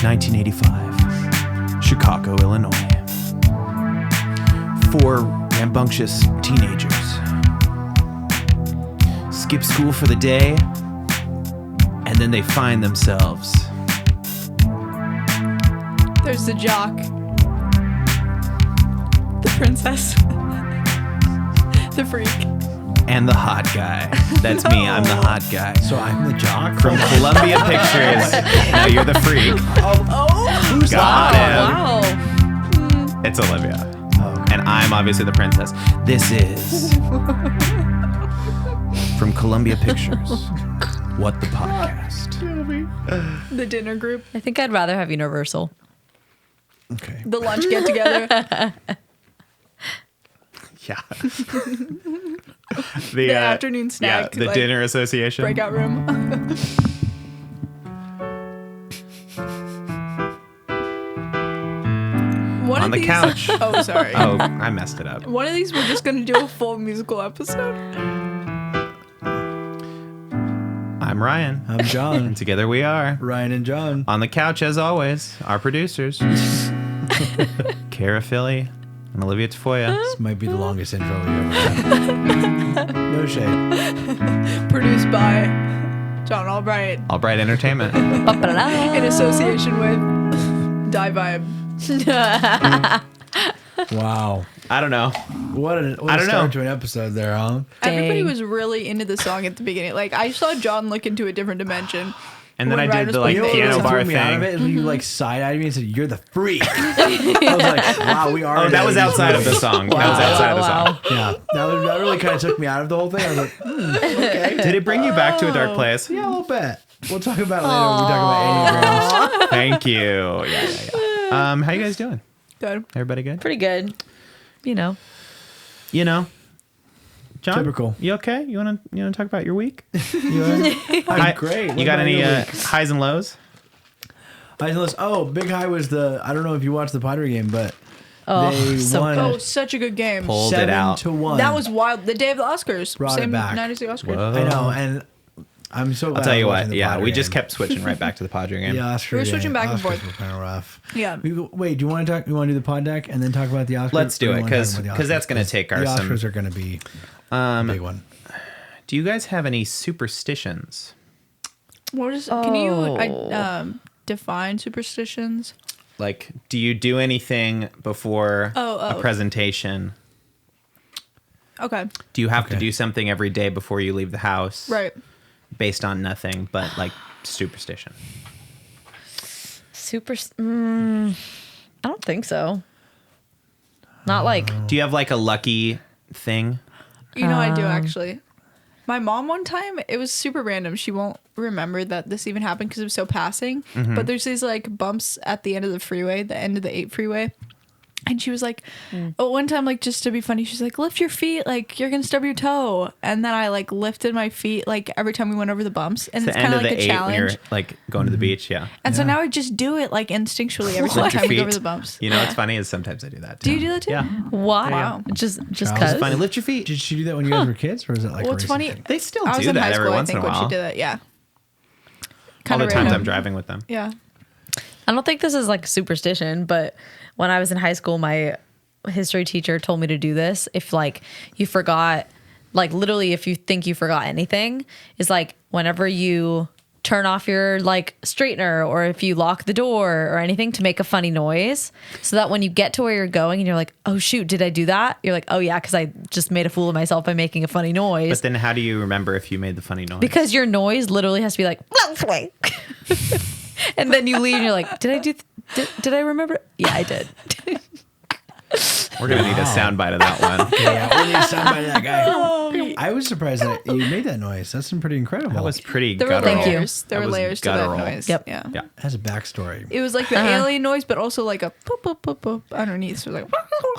1985, Chicago, Illinois. 4 rambunctious teenagers skip school for the day, and then they find themselves. There's the jock, the princess, the freak, and the hot guy. That's me. I'm the hot guy. So I'm the jock From Columbia Pictures. No, you're the freak. Who's Got him. wow. It's Olivia. And I'm obviously the princess. This is from Columbia Pictures. What the podcast? The dinner group, I think I'd rather have Universal. Okay. the lunch get together. Yeah. The afternoon snack, Yeah, the like, dinner association. Breakout room. One On of the these, couch. Oh, sorry. Oh, I messed it up. One of these, we're just gonna do a full musical episode. I'm Ryan. I'm John. And together we are. Ryan and John. On the couch, as always, our producers. Cara Philly and Olivia Tafolla. This might be the longest intro we ever had. No shade. Produced by John Albright Albright Entertainment. in association with Die Vibe. Wow. I don't know. What a I don't start know. to an episode there, huh? Everybody Dang. was really into the song at the beginning. Like, I saw John look into a different dimension. And then When I Ryan did was the like playing You know the piano what bar threw me out of thing. it? You like side-eyed me and said, "You're the freak." I was like, "Wow, we are." Oh, that was outside of the song. That was outside of the song. Yeah, that really kind of took me out of the whole thing. I was like, okay. Did it bring you back to a dark place? Yeah, a little bit. We'll talk about it later when we talk about Enneagrams. Thank you. Yeah. How you guys doing? Good. Everybody good? Pretty good. You know. You know, John. Typical. You okay? You wanna talk about your week? I'm great. What You got about any your week? highs and lows? Big high was I don't know if you watched the Padre game, but Oh, they so won Oh, such a good game. Pulled it out. 7-1. That was wild. The day of the Oscars. Brought it Same back. night as the Oscars. Whoa. I know, and I'm so glad. I'll tell you I was what. watching the Yeah, Padre we just game. kept switching right back to the Padre game. The Oscar We were switching game. back and Oscars forth. were kind of rough. Yeah. Wait, do you want to talk? You want to do the pod deck and then talk about the Oscars? Let's do Or it, you wanna talk 'cause- about the 'cause that's Oscars? gonna take our The some- Oscars are going to be a big one. Do you guys have any superstitions? What is? Can you define superstitions? Like, do you do anything before Oh. a presentation? Okay. Do you have to Okay. do something every day before you leave the house? Right. Based on nothing but like superstition. I don't think so. Not like. Do you have like a lucky thing? You know, I do actually. My mom one time, it was super random. She won't remember that this even happened because it was so passing. But there's these like bumps at the end of the freeway, the end of the 8 freeway. And she was like, oh, one time, like, just to be funny, she's like, lift your feet, like, you're going to stub your toe. And then I, like, lifted my feet, like, every time we went over the bumps. And it's the kind end of of like the a 8 when challenge. you're like going to the beach. Yeah. And so now I just do it, like, instinctually every single Lift your time we go over feet. the bumps. You know what's funny is sometimes I do that too. Do you do that too? Yeah. Why? Wow. Just Charles, cause. Funny. Lift your feet. Did she do that when you guys were kids, or is it like? Well, a it's recent funny. thing? They still I was do in that high every school, I once in think, a when while. she did it. Yeah. All Kinda the times random. I'm driving with them. Yeah. I don't think this is like superstition, but when I was in high school, my history teacher told me to do this. If like you forgot, like literally if you think you forgot anything, is like whenever you turn off your like straightener or if you lock the door or anything, to make a funny noise so that when you get to where you're going and you're like, oh shoot, did I do that? You're like, oh yeah, because I just made a fool of myself by making a funny noise. But then how do you remember if you made the funny noise? Because your noise literally has to be like, and then you leave and you're like, did I remember? Yeah, I did. we're going to need a soundbite of that one. Yeah, we need somebody that guy. I was surprised that you made that noise. That's pretty incredible. That was pretty There were guttural. Thank you. layers. There That were was layers to guttural. that noise. Yep. Yeah. Yeah. It has a backstory. It was like the alien noise, but also like a poop, poop, poop, poop underneath. So like,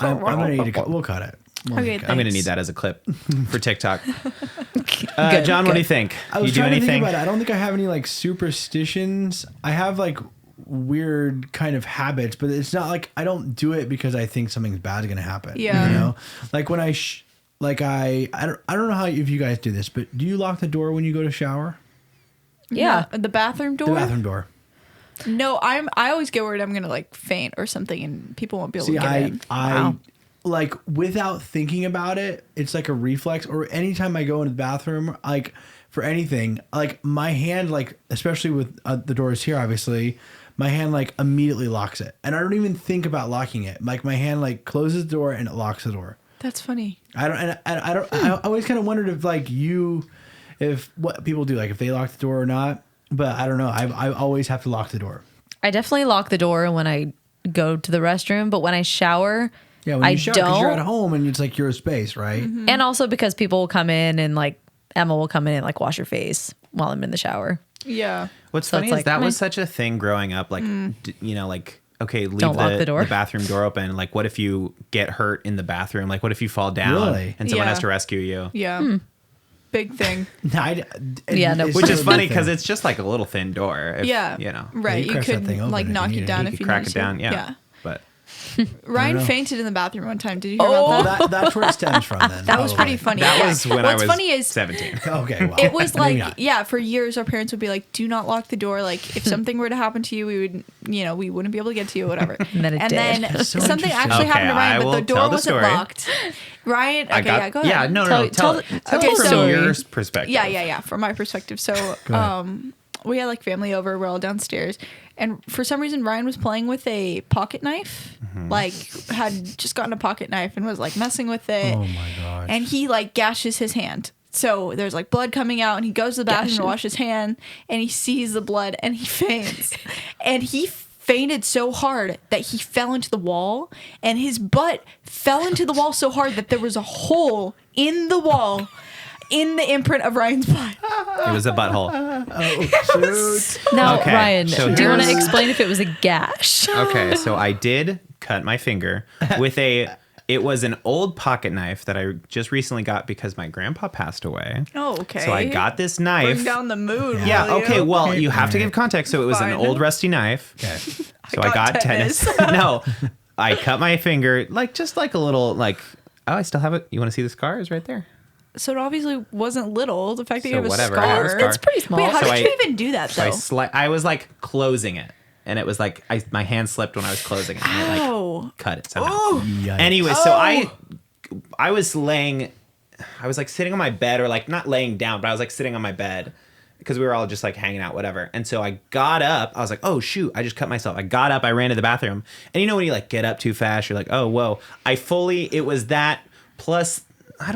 I'm gonna need to cut. We'll cut it. Okay, I'm going to thanks. need that as a clip for TikTok. Good, John, what good. do you think? I was You do trying to think anything? about it. I don't think I have any like superstitions. I have like weird kind of habits, but it's not like I don't do it because I think something bad is gonna happen. Yeah. You know, like when I don't know how if you guys do this, but do you lock the door when you go to shower? Yeah. The bathroom door. The bathroom door. No, I always get worried I'm gonna like faint or something, and people won't be able to get in. I like without thinking about it, it's like a reflex. Or anytime I go into the bathroom, like for anything, like my hand, like especially with the doors here, obviously, my hand like immediately locks it, and I don't even think about locking it. Like my hand like closes the door and it locks the door. That's funny. I always kind of wondered if what people do, like if they lock the door or not. But I don't know. I always have to lock the door. I definitely lock the door when I go to the restroom, but when I shower, Yeah, when you shower, because you're at don't. home and it's like your space, right? Mm-hmm. And also because people will come in and like Emma will come in and like wash her face while I'm in the shower. Yeah. What's So funny it's is like, that meh. was such a thing growing up. Like, like, okay, leave Don't lock the door. the bathroom door open. Like, what if you get hurt in the bathroom? Like, what if you fall down Really? and someone Yeah. has to rescue you? Yeah. Big thing. Yeah, no, it's Which still is a funny big because thing. it's just like a little thin door. If, Yeah. You know. Right. you You crack that could thing open like if knock you you need down it. You if could you crack needed it to. down. Yeah. Yeah. But Ryan know. fainted in the bathroom one time. Did you hear about that? That's where it stems from then. That was probably. pretty funny. that Yeah. was when I What's was funny is 17. Okay, well. it was maybe like, not. yeah, for years our parents would be like, do not lock the door. Like if something were to happen to you, we would, we wouldn't be able to get to you, whatever. And then it did. then That's so something interesting. actually happened to Okay, Ryan, I but the will door tell the wasn't story. locked. Ryan, okay, yeah, go ahead. Yeah, no. Tell Tell okay, from so- your perspective. Yeah. From my perspective. So, ahead. we had like family over. We're all downstairs, and for some reason, Ryan was playing with a pocket knife. Like, had just gotten a pocket knife and was like messing with it. Oh my gosh. And he like gashes his hand. So there's like blood coming out, and he goes to the bathroom to wash his hand, and he sees the blood, and he faints, and he fainted so hard that he fell into the wall, and his butt fell into the wall so hard that there was a hole in the wall in the imprint of Ryan's butt. It was a butthole. Oh, shoot. Now, Okay, Ryan, so do you want to here's- explain if it was a gash? Okay, so I did cut my finger with it was an old pocket knife that I just recently got because my grandpa passed away. Oh, okay. So I got this knife. Bring down the mood. Yeah, will okay, you? well, you have to give context. So it was Fine. an old rusty knife. Okay. So I got tetanus. No, I cut my finger, just like a little, oh, I still have it. You want to see the scar? It's right there. So it obviously wasn't little. The fact that So you have whatever, a I have a scar. scar. It's pretty small. Wait, how So did I- you even do that though? So I was closing it. And it was my hand slipped when I was closing it. And it Oh. cut it somehow. Yikes. Anyway, so I was sitting on my bed, or not laying down, but I was sitting on my bed because we were all just hanging out, whatever. And so I got up. I was like, oh shoot, I just cut myself. I got up, I ran to the bathroom. And when you get up too fast, you're like, oh whoa. It was that plus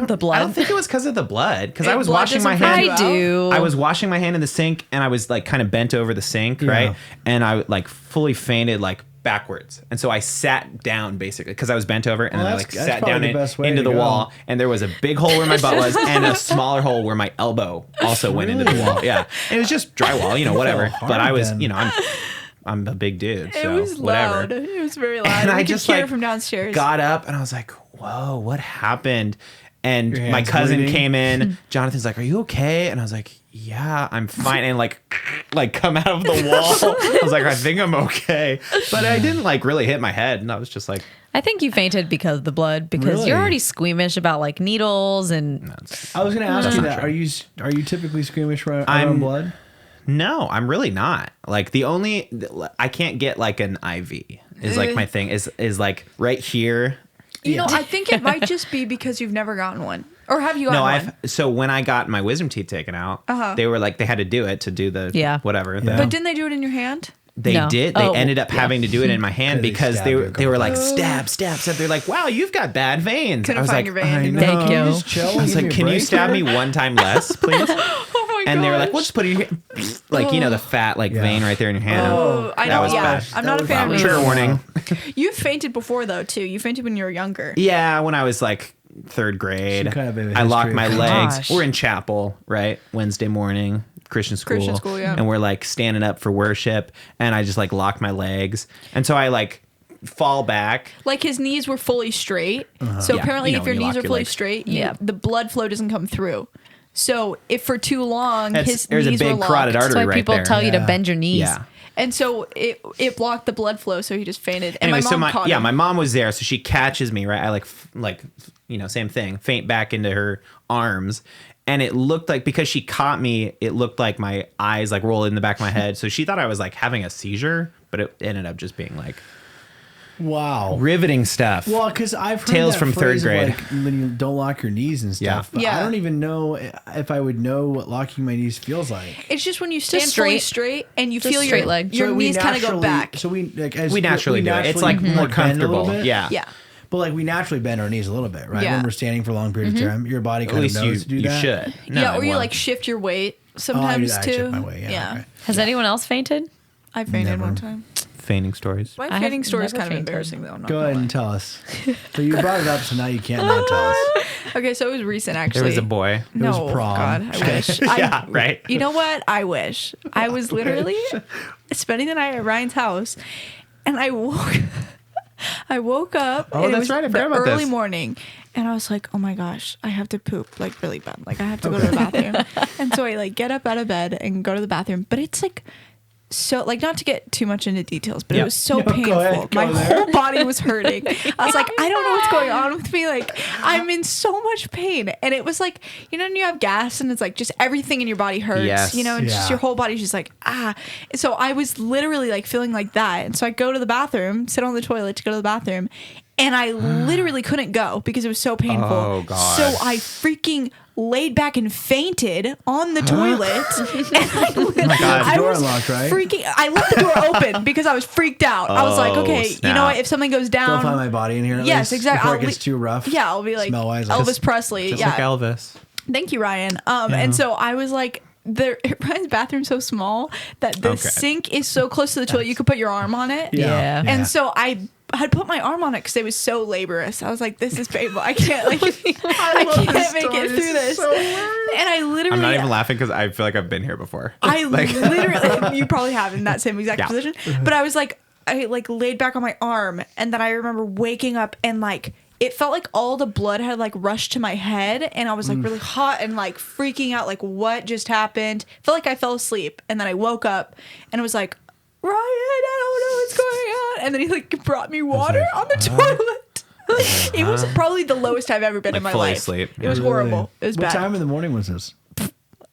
The blood? I don't think it was because of the blood, because I was Blood washing my doesn't freak hand. you I out? do. I was washing my hand in the sink, and I was kind of bent over the sink, right? And I fully fainted backwards, and so I sat down basically because I was bent over, and Well, then I that's sat probably down the best way into to the go. wall, and there was a big hole where my butt was, and a smaller hole where my elbow also went into the wall. Yeah, it was just drywall, whatever. hard But I was, then. I'm a big dude, It so was whatever. loud. It was very loud. And we I could just hear it from downstairs. got up, and I was like, whoa, what happened? And Your my hand's cousin bleeding? came in. Jonathan's like, are you okay? And I was like, yeah, I'm fine. And come out of the wall. I was like, I think I'm okay. But I didn't really hit my head. And I was just like, I think you fainted because of the blood, because Really? you're already squeamish about needles and I was going to ask you not that. true. Are you typically squeamish around I'm- blood? no, I'm really not. I can't get an IV is my thing is right here. You know, I think it might just be because you've never gotten one. Or have you No, gotten one? so when I got my wisdom teeth taken out, they were they had to do it to do the Yeah. whatever. Yeah. But didn't they do it in your hand? They No. did. They Oh, ended up yeah. having to do it in my hand 'Cause they because stabbed they you a were couple like times. stab. They're like, wow, you've got bad veins. Couldn't I was find like, your vein. know. Thank Can you. just chill and I was give like, me a can you break stab here? me one time less, please? Oh my And they were like, gosh. we'll just put it in your, the fat vein right there in your hand. Oh, I That know. was Yeah, bad. I'm not a fan of Trigger needles. warning. You fainted before though too. You fainted when you were younger. Yeah, when I was third grade, Some kind of a I locked history my of- legs. Gosh. We're in chapel, right? Wednesday morning, Christian school. Yeah. And we're standing up for worship, and I just lock my legs. And so I fall back. Like his knees were fully straight. So Uh-huh. Yeah, apparently, you know, if your when you knees lock are your fully legs. straight, Yeah. the blood flow doesn't come through. So if for too long his There's a knees were big locked, carotid that's artery why right people there. tell you to Yeah. bend your knees. Yeah. and so it blocked the blood flow. So he just fainted. And Anyway, my so mom caught him. my mom was there, so she catches me, right? I same thing, faint back into her arms, And it looked like, because she caught me, it looked like my eyes like rolled in the back of my head. So she thought I was like having a seizure, but it ended up just being like Wow. riveting stuff. Well, because I've heard Tales that from phrase third grade. of, like, when you don't lock your knees and Yeah. stuff. But Yeah. I don't even know if I would know what locking my knees feels like. It's just when you stand straight. fully straight and you Just feel straight your leg. your So we knees kind of go naturally- back. So we like as we naturally do it. It's like more bend a little comfortable. bit. Yeah. Yeah. But like we naturally bend our knees a little bit, right? Yeah. When we're standing for a long period of time, your body At kind of least knows to do you that. should. Yeah, or you well, like shift your weight Oh, I do sometimes that. I too. shift my weight. Yeah. Okay. Has anyone else fainted? I fainted Never. one time. feigning stories. My I fainting have story is never kind of fainted. embarrassing though. I'm not Go gonna ahead lie. and tell us. So you brought it up, so now you can't not tell us. Okay, so it was recent actually. There was a boy. No, was prom. God, I wish. Yeah, I, right. You know what? I wish. I was literally spending the night at Ryan's house, and I woke up. Oh, and it that's was right, I the forgot about early this. morning, and I was like, "Oh my gosh, I have to poop like really bad. Like I have to go to the bathroom." And so I like get up out of bed and go to the bathroom, but it's like. So, like, not to get too much into details, but Yeah. it was so No, go painful. ahead, go My there. whole body was hurting. I was like, I don't know what's going on with me. Like, I'm in so much pain. And it was like, you know, when you have gas and it's like just everything in your body hurts, Yes. you know, and just Yeah. your whole body's just like, ah. So I was literally like feeling like that. And so I go to the bathroom, sit on the toilet to go to the bathroom, and I literally couldn't go because it was so painful. Oh, God. So I freaking laid back and fainted on the toilet. And God. I Door was unlocked, right? freaking. I left the door open because I was freaked out. I was like, Oh, okay, you snap. know what? If something goes Don't down, find my body in here. At yes, least, exactly. Before I'll it gets too rough. Yeah, I'll be like Smell-wise, Elvis just- Presley. Just Yeah, like Elvis. thank you, Ryan. And so I was like. Ryan's bathroom's so small that the Okay. sink is so close to the toilet you could put your arm on it. Yeah. And so I had put my arm on it because it was so laborious. I was like, "This is painful. I can't like, I can't make it through this." And I literally, I'm not even laughing because I feel like I've been here before. I literally, you probably have in that same exact Yeah. position. But I was like, I like laid back on my arm, and then I remember waking up and like it felt like all the blood had like rushed to my head, and I was like really hot and like freaking out, like what just happened? Felt like I fell asleep, and then I woke up and it was like, Ryan, I don't know what's going on. And then he like brought me water like, on the toilet. It was probably the lowest I've ever been Like in my fully life. asleep. It was Really? horrible. It was What bad. time in the morning was this?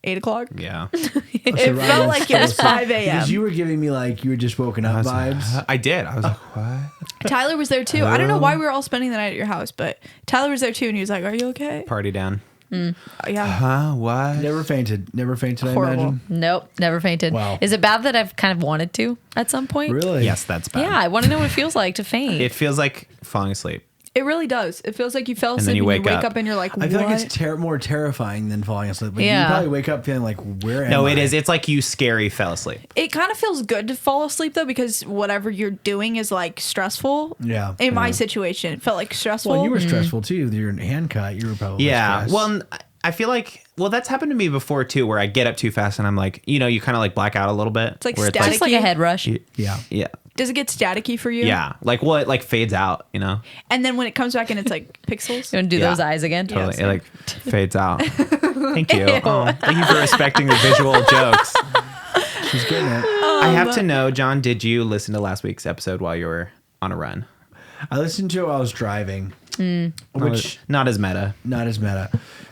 8 o'clock. Yeah. It felt like it was 5 a.m. Because you were giving me like you were just woken up vibes. I did. I was like, what? Tyler was there too. I don't know why we were all spending the night at your house, but Tyler was there too, and he was like, "Are you okay?" Party down. Yeah. Huh? What? Never fainted. Never fainted. I Horrible. imagine. Nope, never fainted. Wow. Is it bad that I've kind of wanted to at some point? Really? Yes, that's bad. Yeah, I want to know what it feels like to faint. It feels like falling asleep. It really does. It feels like you fell then asleep and you you wake wake up. up and you're like, "What?" I feel like it's more terrifying than falling asleep. Like, Yeah. You probably wake up feeling like, where am No, I? it is. It's like you scary fell asleep. It kind of feels good to fall asleep though, because whatever you're doing is like stressful. Yeah. In my situation, it felt like stressful. Well, you were stressful too. With your hand cut, you were probably Yeah. stressed. Well, I feel like, that's happened to me before too, where I get up too fast and I'm like, you kind of like black out a little bit. It's like where static. Just like a head rush. yeah. Yeah. Does it get staticky for you? Yeah. Like what? Like fades out, And then when it comes back and it's like pixels. You want to do Yeah. those eyes again? Totally. same. It like fades out. Thank you. Oh, thank you for respecting the visual jokes. She's getting it. I have to know, John, did you listen to last week's episode while you were on a run? I listened to it while I was driving, which Not as meta. not as meta,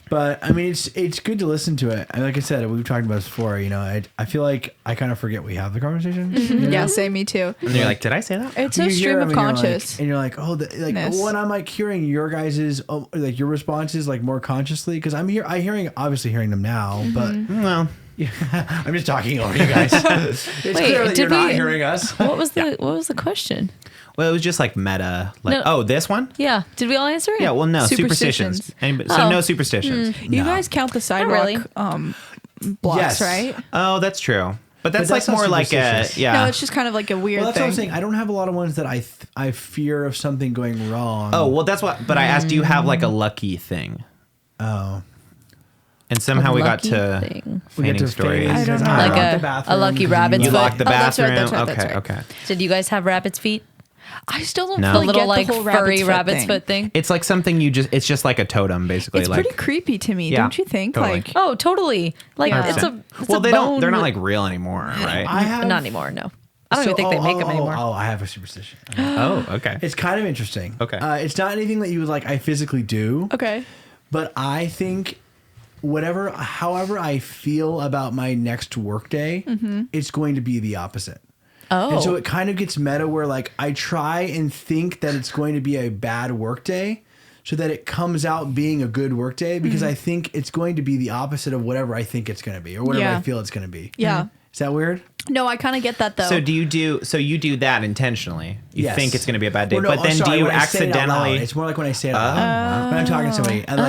but I mean it's good to listen to it. And like I said, we've talked about this before. I feel like I kind of forget we have the conversation. you know? Yeah, same. Me too. And you're like, did I say that? It's so You hear stream them of and you're conscious. and you're like, oh, Ness. when I'm like hearing your guys's like your responses like more consciously, because I'm obviously hearing them now, but Well, I'm just talking over you guys. It's Wait, clear that did you're not we- hearing us. What was the question? well, it was just like meta. Like, No. this one? Yeah. Did we all answer it? Yeah, well, no. Superstitions. Superstitions. Anybody, so Oh. no superstitions. You guys count the sidewalk really. blocks, Yes. right? Oh, that's true. But that's that's like not more like a, superstitious. yeah. No, it's just kind of like a weird Well, that's thing. what I'm saying. I don't have a lot of ones that I fear of something going wrong. Oh, well, that's what, but I asked, do you have like a lucky thing? Oh. And somehow we got lucky to thing. We get fainting to stories. fainting. I don't know. I Like locked a- the bathroom a lucky because rabbit's You foot. locked the Oh, that's right, bathroom? that's right, that's Okay, right. okay. Did you guys have rabbit's feet? I still don't No. fully A little get like the whole furry rabbit's rabbit's foot thing? It's like something it's just like a totem, basically. It's like, pretty creepy to me, Yeah, don't you think? totally. Like, Oh, totally. Like Yeah. it's a well, a they bone they're not with- like real anymore, right? I have not anymore. No, I don't even think they make them anymore. Oh, I have a superstition. Oh, okay. It's kind of interesting. Okay. It's not anything that you would like. I physically do, okay, but I think however I feel about my next workday, it's going to be the opposite. Oh. And so it kind of gets meta where like I try and think that it's going to be a bad workday so that it comes out being a good workday because I think it's going to be the opposite of whatever I think it's going to be or whatever I feel it's going to be. Yeah. Is that weird? No, I kind of get that though. So you do that intentionally? You Yes. think it's going to be a bad day, Well, no, but then sorry, do you when I say it out loud. accidentally? It's more like when I say it out loud. When I'm talking to somebody, and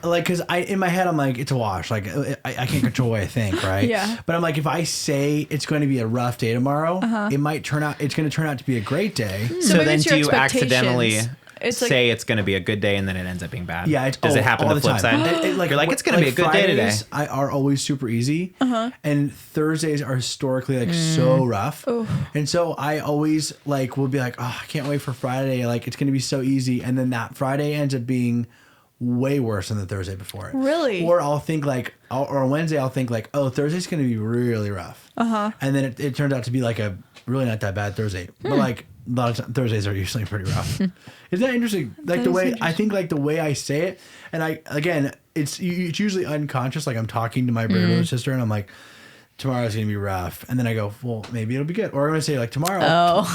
because in my head I'm like it's a wash. Like I can't control what I think, right? Yeah. But I'm like if I say it's going to be a rough day tomorrow, it might turn out. It's going to turn out to be a great day. So So maybe then it's your do you accidentally expectations. It's like- say it's going to be a good day and then it ends up being bad? Yeah, Does it happen all the flip time. side? Like, You're like, it's going to be a good day today. Fridays are always super easy, and Thursdays are historically like so rough. And so I always like will be like, oh, I can't wait for Friday. Like it's going to be so easy, and then that Friday ends up being way worse than the Thursday before it. Really? Or I'll think like, or on Wednesday I'll think like, oh, Thursday's going to be really rough. And then it turns out to be like a really not that bad Thursday, but like. A lot of Thursdays are usually pretty rough. Isn't that interesting? Like the way I think, like the way I say it, and it's usually unconscious. Like I'm talking to my brother or sister, and I'm like, tomorrow's gonna be rough, and then I go, well, maybe it'll be good, or I'm gonna say like tomorrow's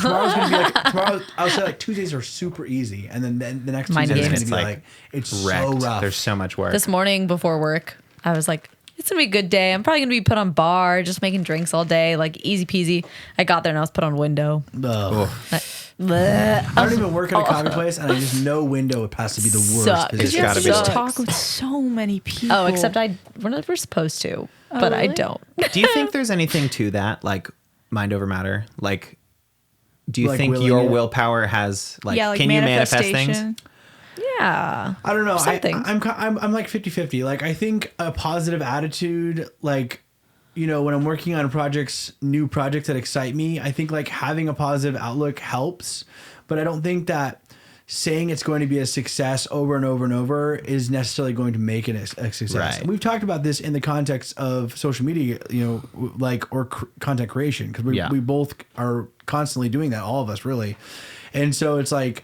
gonna be like tomorrow. I'll say like Tuesdays are super easy, and then the next Mind Tuesday is games. gonna be It's like it's wrecked. so rough. There's so much work. This morning before work, I was like, it's gonna be a good day. I'm probably gonna be put on bar, just making drinks all day, like easy peasy. I got there and I was put on window. Ugh. Bleh. I don't even work at a coffee place, and I just know window has to be the worst. Sucks. Because position. you have gotta to be just the- talk with so many people. Oh, except we're never supposed to, but I really? don't. Do you think there's anything to that, like mind over matter? Like, do you Like think willing your it? willpower has like, yeah, like can you manifest manifestation. things? Yeah. I don't know. Something. I'm like 50-50. Like I think a positive attitude, like, you know, when I'm working on new projects that excite me, I think like having a positive outlook helps. But I don't think that saying it's going to be a success over and over and over is necessarily going to make it a success. Right. And we've talked about this in the context of social media, you know, like or content creation because we both are constantly doing that. All of us really, and so it's like.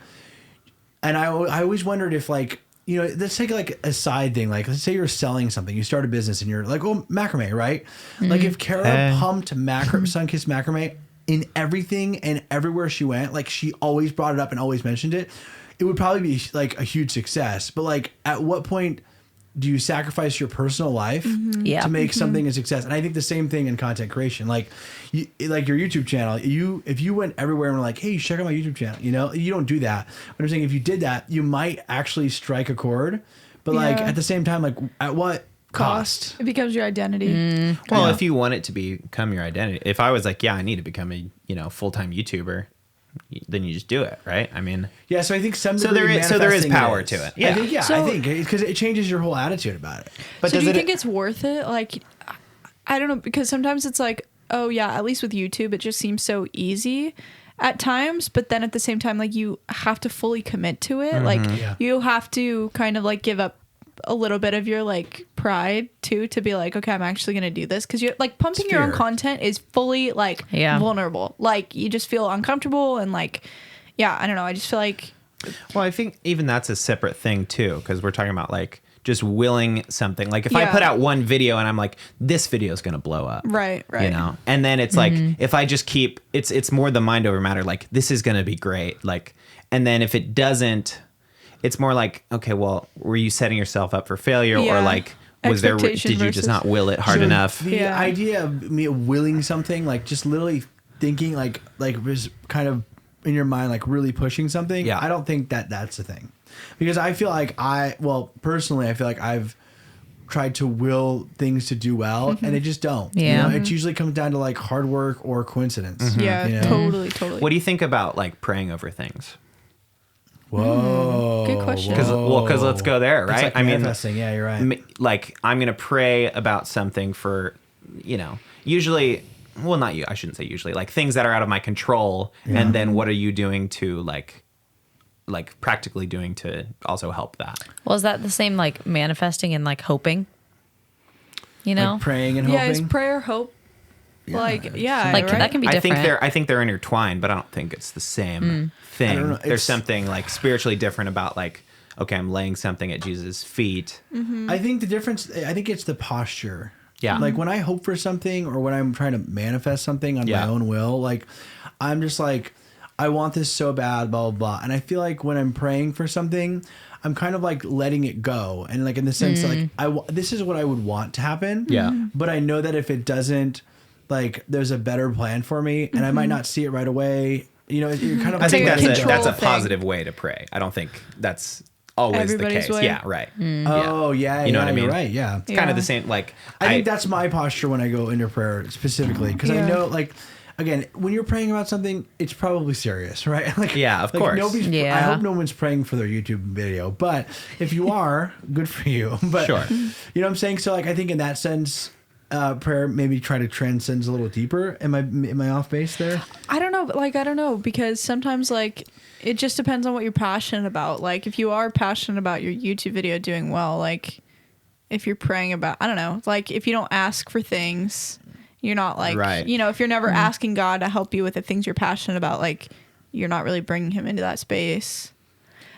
And I always wondered if like, you know, let's take like a side thing. Like let's say you're selling something, you start a business and you're like, oh, macrame, right? Like if Cara pumped sun-kissed macrame in everything and everywhere she went, like she always brought it up and always mentioned it, it would probably be like a huge success. But like at what point do you sacrifice your personal life to make something a success? And I think the same thing in content creation. Like, like your YouTube channel. If you went everywhere and were like, "Hey, check out my YouTube channel," you know, you don't do that. But I'm saying if you did that, you might actually strike a chord. But like at the same time, like at what cost? It becomes your identity. Well, Yeah. if you want it to become your identity, if I was like, yeah, I need to become a full-time YouTuber, then you just do it, right? I mean, Yeah, so I think some So degree there is manifesting power is. to it. Yeah. I So- think because it changes your whole attitude about it. but So does do you it? think it's worth it? Like, I don't know, because sometimes it's like, oh yeah, at least with YouTube, it just seems so easy at times, but then at the same time, like you have to fully commit to it. Like Yeah. you have to kind of like give up a little bit of your like pride too, to be like, okay, I'm actually going to do this. Cause you're like pumping your own Fear. content is fully like vulnerable. Like you just feel uncomfortable and like, yeah, I don't know. I just feel like, Well, I think even that's a separate thing too, because we're talking about like just willing something. Like if I put out one video and I'm like, this video is going to blow up. right. You know, and then it's like, if I just keep, it's more the mind over matter. Like this is going to be great. Like, and then if it doesn't, it's more like, okay, well, were you setting yourself up for failure or like, did Expectation you just versus- not will it hard So enough? The idea of me willing something, like just literally thinking, like was kind of in your mind, like really pushing something. Yeah. I don't think that that's the thing, because I feel like personally, I feel like I've tried to will things to do well, and it just don't. Yeah. You know, it usually comes down to like hard work or coincidence. Yeah, You know? totally. What do you think about like praying over things? Whoa. Good question. Because let's go there, It's right? like manifesting. Yeah, you're right. Like I'm gonna pray about something for, usually, well, not you. I shouldn't say usually. Like things that are out of my control, and then what are you doing to like practically doing to also help that? Well, is that the same like manifesting and like hoping? You know, Like praying and Yeah, hoping. is prayer hope? Like, yeah, like right? that can be I different. think they're intertwined, but I don't think it's the same I don't thing. know. There's It's- something like spiritually different about like okay, I'm laying something at Jesus' feet. I think the difference, I think it's the posture. Yeah. Like when I hope for something or when I'm trying to manifest something on Yeah. my own will, like I'm just like, I want this so bad, blah, blah, blah. And I feel like when I'm praying for something, I'm kind of like letting it go. And like in the sense that like, this is what I would want to happen. Yeah. But I know that if it doesn't, like there's a better plan for me and I might not see it right away. You know, you're kind of. I think like a that's a control positive way to pray. I don't think that's always Everybody's the case. way. Yeah, right. Oh yeah, You know yeah, what I mean? You're right. Yeah. It's kind of the same. Like I think that's my posture when I go into prayer specifically because I know like. Again, when you're praying about something, it's probably serious, right? Like, Yeah, of course. Nobody's. Yeah. I hope no one's praying for their YouTube video, but if you are, good for you. But Sure. you know what I'm saying? So, like, I think in that sense, prayer maybe try to transcend a little deeper. Am I off base there? I don't know, but like I don't know because sometimes like it just depends on what you're passionate about. Like if you are passionate about your YouTube video doing well, like if you're praying about, I don't know, like if you don't ask for things, you're not like, Right. you know, if you're never asking God to help you with the things you're passionate about, like you're not really bringing him into that space.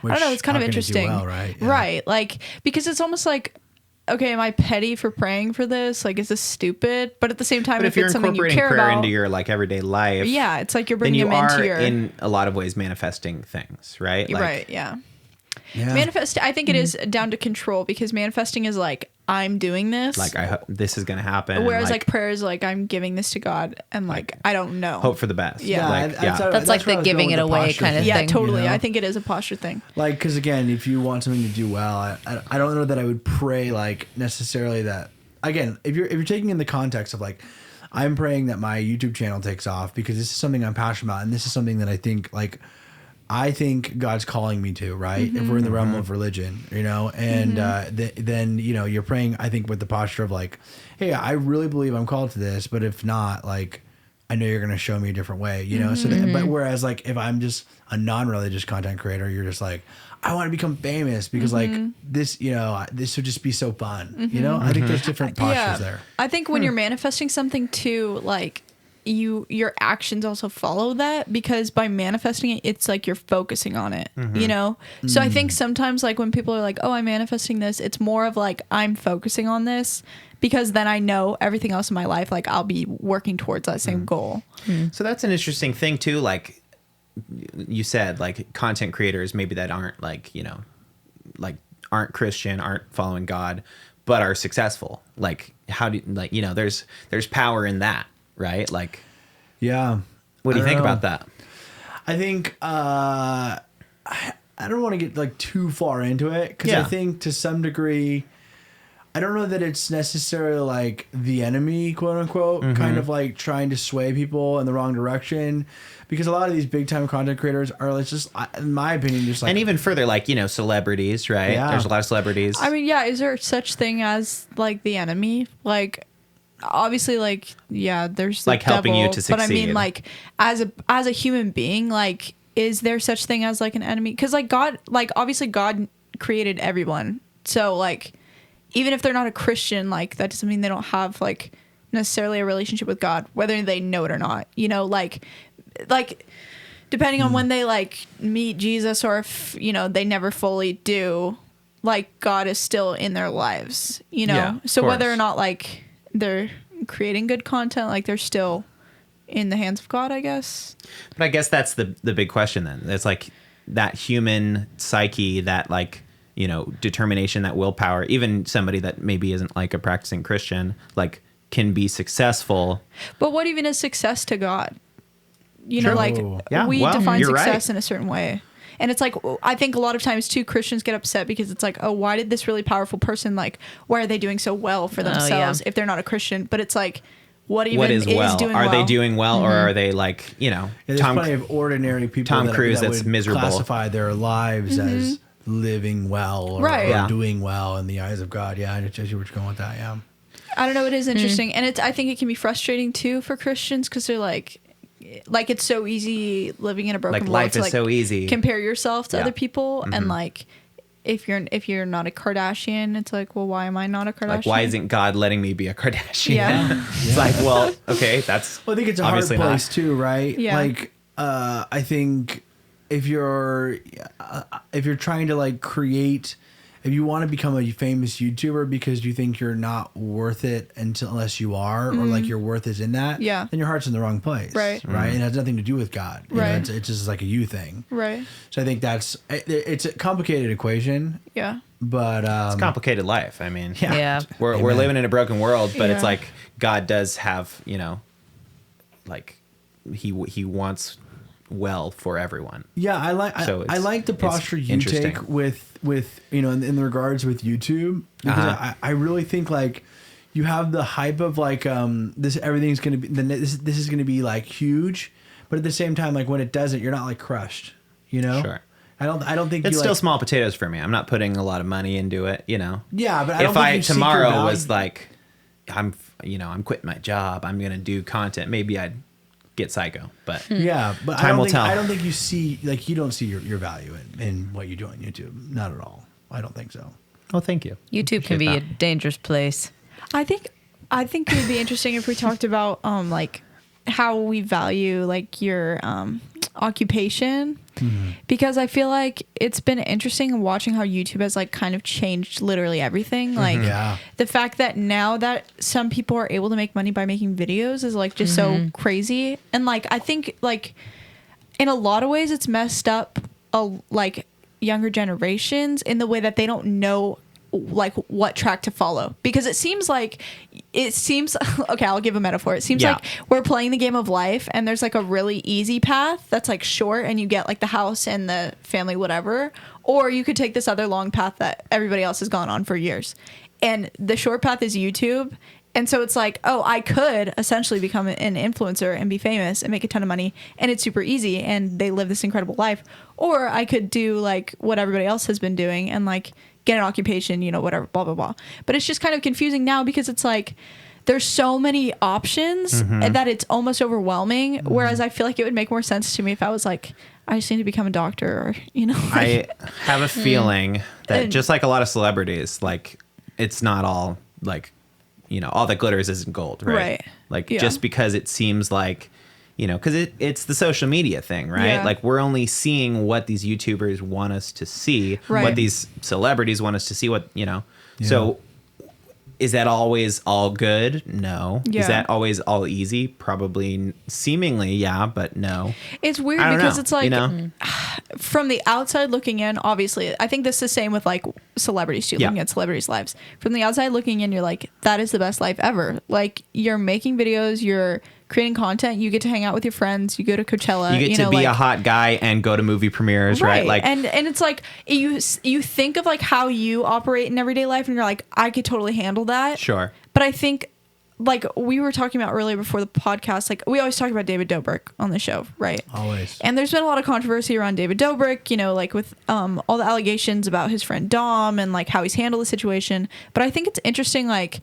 I don't know. It's kind of How can it do interesting. well, right? Yeah. Right. Like, because it's almost like, okay, am I petty for praying for this? Like, is this stupid? But at the same time, But if if you're it's something you incorporating care prayer about, into your like everyday life, yeah, it's like you're then bringing you him are into your, in a lot of ways manifesting things, right? Like, right. Yeah. Yeah. Manifest. I think it is down to control because manifesting is like, I'm doing this. Like this is going to happen. Whereas like prayer is like, I'm giving this to God and like, I don't know. hope for the best. Yeah. Like, I- yeah. That's like where the I was giving going it with the away posture kind of thing, Yeah, thing, totally. you know? I think it is a posture thing. Like, because again, if you want something to do well, I don't know that I would pray like necessarily that. Again, if you're taking in the context of like, I'm praying that my YouTube channel takes off because this is something I'm passionate about, and this is something that I think God's calling me to, right? If we're in the realm of religion, you know, and then you know you're praying. I think with the posture of like, hey, I really believe I'm called to this, but if not, like, I know you're going to show me a different way, you know. So, but whereas like if I'm just a non-religious content creator, you're just like, I want to become famous because like this, you know, this would just be so fun, you know. I think there's different postures there. I think when you're manifesting something too, like your actions also follow that because by manifesting it, it's like you're focusing on it, you know? So I think sometimes like when people are like, oh, I'm manifesting this, it's more of like, I'm focusing on this because then I know everything else in my life, like I'll be working towards that same goal. So that's an interesting thing too. Like you said, like content creators maybe that aren't like, you know, like aren't Christian, aren't following God, but are successful. Like how do like, you know, there's power in that, right? Like, Yeah. what do you I think don't know. about that? I think I don't want to get like too far into it because Yeah. I think to some degree, I don't know that it's necessarily like the enemy, quote unquote, kind of like trying to sway people in the wrong direction. Because a lot of these big time content creators are like just, in my opinion, just like. And even further, like, you know, celebrities, right? Yeah. There's a lot of celebrities. I mean, yeah, is there such thing as like the enemy? Like, obviously, like, yeah, there's the Like helping you devil, to But I mean, succeed. like, as a human being, like, is there such thing as like an enemy? Because like God, like obviously God created everyone, so like, even if they're not a Christian, like that doesn't mean they don't have like necessarily a relationship with God, whether they know it or not. You know, like depending on when they like meet Jesus or if, you know, they never fully do, like God is still in their lives, you know? Yeah, of so whether course. or not like they're creating good content, like they're still in the hands of God, I guess. But I guess that's the big question then. It's like that human psyche, that like, you know, determination, that willpower, even somebody that maybe isn't like a practicing Christian, like can be successful. But what even is success to God? You Sure. know, like Yeah, we well, define you're success right. in a certain way. And it's like, I think a lot of times too, Christians get upset because it's like, oh, why did this really powerful person, like, why are they doing so well for themselves if they're not a Christian? But it's like, what even What is well? doing Are well? they doing well, or are they like, you know, Yeah, there's plenty of ordinary people Tom that, Cruise that that's would miserable. classify their lives as living well or, Right. or Yeah. doing well in the eyes of God. Yeah, I just were going with that. Yeah. I don't know. It is interesting. And I think it can be frustrating too for Christians because they're like it's so easy living in a broken Like, world life to is like so easy. compare yourself to Yeah. other people. And like, if you're not a Kardashian, it's like, well, why am I not a Kardashian? like, why isn't God letting me be a Kardashian? Yeah. It's like, well, okay, that's Well, I think it's a hard obviously place not. too, right? Yeah. Like, I think if you're trying to like create, if you want to become a famous YouTuber because you think you're not worth it unless you are, or like your worth is in that, Yeah. then your heart's in the wrong place. Right. Right. It has nothing to do with God. You know, Right. it's just like a you thing. Right. So I think it's a complicated equation, Yeah. but It's a complicated life. I mean, Yeah. we're Amen. living in a broken world, but it's Yeah. like God does have, like he wants well for everyone. Yeah, I like the it's posture you interesting. take with in the regards with YouTube, because I really think like you have the hype of like this everything's gonna be this is gonna be like huge, but at the same time like when it doesn't, you're not like crushed, you know. Sure. I don't think It's you, still like, small potatoes for me. I'm not putting a lot of money into it, Yeah, but I don't if think I you seek your tomorrow value. was like, I'm quitting my job, I'm gonna do content, maybe I'd get psycho, but Yeah, but Time will tell. I don't think you see like you don't see your value in what you do on YouTube. Not at all. I don't think so. oh, thank you. YouTube can be a Appreciate dangerous place. I think it would be interesting if we talked about like how we value like your occupation, because I feel like it's been interesting watching how YouTube has like kind of changed literally everything. Like Yeah. the fact that now that some people are able to make money by making videos is like just so crazy. And like I think like in a lot of ways it's messed up like younger generations in the way that they don't know like what track to follow, because it seems okay, I'll give a metaphor. It seems Yeah. like we're playing the game of life and there's like a really easy path that's like short and you get like the house and the family whatever, or you could take this other long path that everybody else has gone on for years, and the short path is YouTube. And so it's like, oh, I could essentially become an influencer and be famous and make a ton of money, and it's super easy and they live this incredible life. Or I could do like what everybody else has been doing and like get an occupation, whatever, blah, blah, blah. But it's just kind of confusing now because it's like there's so many options that it's almost overwhelming. Whereas I feel like it would make more sense to me if I was like, I just need to become a doctor, or, I have a feeling that just like a lot of celebrities, like it's not all like, all that glitters isn't gold, right? Right. Like Yeah. just because it seems like, because it's the social media thing, right? Yeah. Like we're only seeing what these YouTubers want us to see, Right. what these celebrities want us to see, So is that always all good? No. Yeah. Is that always all easy? Probably, seemingly, yeah, but no. It's weird I don't because know, it's like Mm-hmm. from the outside looking in, obviously, I think this is the same with like celebrities too, Yeah. looking at celebrities' lives. From the outside looking in, you're like, that is the best life ever. Like you're making videos, you're creating content, you get to hang out with your friends, you go to Coachella. You get to be a hot guy and go to movie premieres, right? Like, and it's like you think of like how you operate in everyday life and you're like, I could totally handle that. sure. But I think, like we were talking about earlier before the podcast, like we always talk about David Dobrik on the show, right? Always. And there's been a lot of controversy around David Dobrik, like with all the allegations about his friend Dom and like how he's handled the situation. But I think it's interesting, like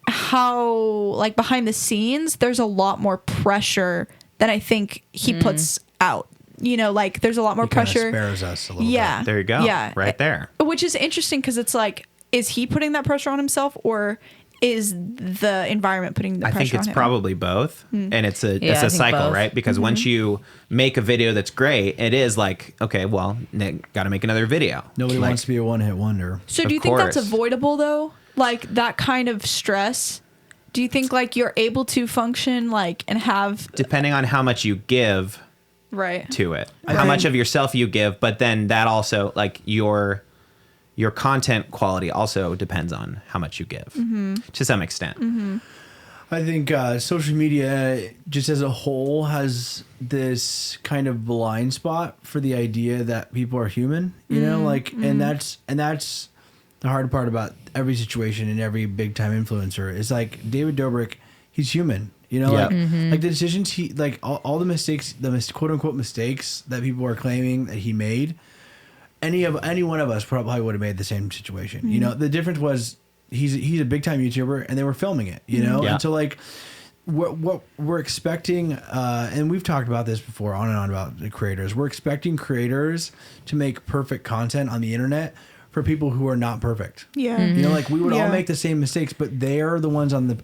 how like behind the scenes, there's a lot more pressure than I think he puts out. Like there's a lot more He kinda pressure. spares us a little Yeah. There you go. Yeah. Right there. Which is interesting because it's like, is he putting that pressure on himself, or is the environment putting the I pressure think it's on him? probably both, and it's a Yeah, I think cycle, both. right? Because once you make a video that's great, it is like, okay, well, Nick, got to make another video. Nobody Like, wants to be a one-hit wonder. So Of do you think that's course. avoidable though? Like that kind of stress? Do you think like you're able to function like and have depending on how much you give right? to it, I how think- much of yourself you give, but then that also like your content quality also depends on how much you give to some extent. I think social media, just as a whole, has this kind of blind spot for the idea that people are human. And that's the hard part about every situation and every big time influencer. Is like David Dobrik, he's human. Yeah. Like the decisions he like all the mistakes, quote unquote mistakes that people are claiming that he made. Any one of us probably would have made the same situation. The difference was he's a big time YouTuber and they were filming it. Yeah. And so like what we're expecting, and we've talked about this before on and on about the creators. We're expecting creators to make perfect content on the internet for people who are not perfect. Yeah. Mm-hmm. You know, like we would all Yeah. make the same mistakes, but they are the ones on the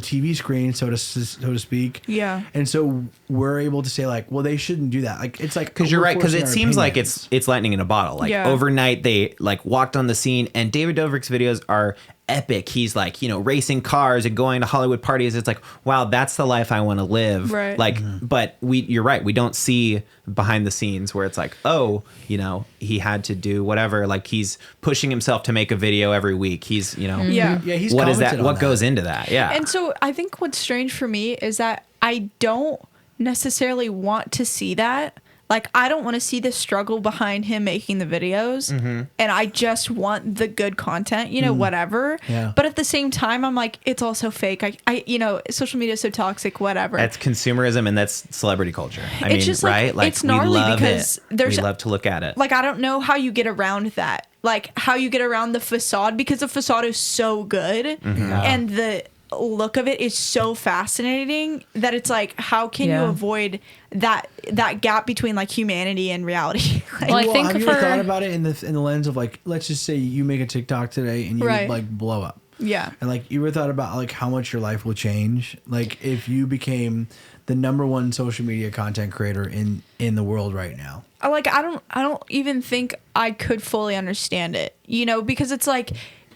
TV screen, so to speak. Yeah. And so we're able to say like, well, they shouldn't do that. Like it's like Because you're we're right. Because forcing it our seems like opinions. it's lightning in a bottle. Like Yeah. overnight, they like walked on the scene, and David Dobrik's videos are epic. He's like, you know, racing cars and going to Hollywood parties. It's like, wow, that's the life I want to live. Right. Like, but you're right. We don't see behind the scenes where it's like, oh, you know, he had to do whatever. Like he's pushing himself to make a video every week. He's, you know, Yeah. Yeah, he's what is that? commented on What that. goes into that? Yeah. And so I think what's strange for me is that I don't necessarily want to see that. Like, I don't want to see the struggle behind him making the videos. And I just want the good content, you know, whatever. Yeah. But at the same time, I'm like, it's also fake. I you know, social media is so toxic, whatever. That's consumerism and that's celebrity culture. I It's mean, just, like, right? Like it's we gnarly love because it. there's- we love to look at it. Like, I don't know how you get around that. Like, how you get around the facade, because the facade is so good. And the look of it is so fascinating that it's like, how can you Yeah. avoid that gap between like humanity and reality? Like, Well, I think have you ever for- thought about it in the lens of like, let's just say you make a TikTok today and you Right. like blow up. yeah. And like, you ever thought about like how much your life will change? Like if you became the #1 social media content creator in the world right now. Like, I don't even think I could fully understand it, you know, because it's like,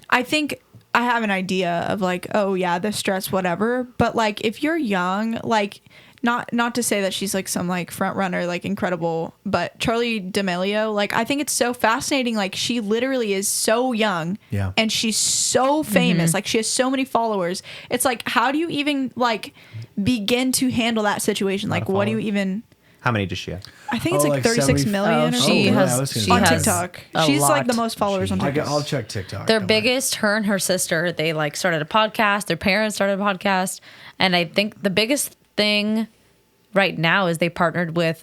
I think I have an idea of like, oh yeah, the stress, whatever. But like, if you're young, like, not to say that she's like some like front runner, like incredible, but Charlie D'Amelio, like, I think it's so fascinating. Like, she literally is so young, Yeah. and she's so famous. Like, she has so many followers. It's like, how do you even like begin to handle that situation? Like, what do you even? How many does she have? I think it's Oh, like like 36 70 million or Oh, She something. yeah, I has was gonna she on say. has TikTok. a She's like lot. the most followers on TikTok. I'll check TikTok. Their Don't worry. biggest, her and her sister, they like started a podcast. Their parents started a podcast, and I think the biggest thing right now is they partnered with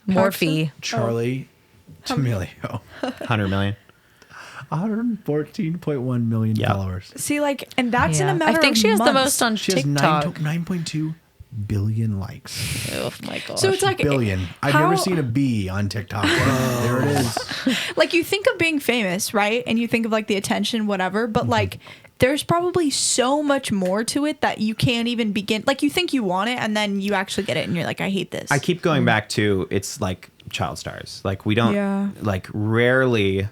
Morphe. Charlie D'Amelio. 100 million. 114.1 million Yeah. followers. See, like, and that's in a Yeah. matter I think of she has the months. most on She has TikTok. 9.2 billion likes. Oh my god! So it's like Billion. I've how- never seen a B on TikTok. There it is. like, you think of being famous, right? And you think of like the attention, whatever, but like, there's probably so much more to it that you can't even begin. Like, you think you want it, and then you actually get it, and you're like, I hate this. I keep going back to it's like child stars. Like we don't Yeah. like rarely,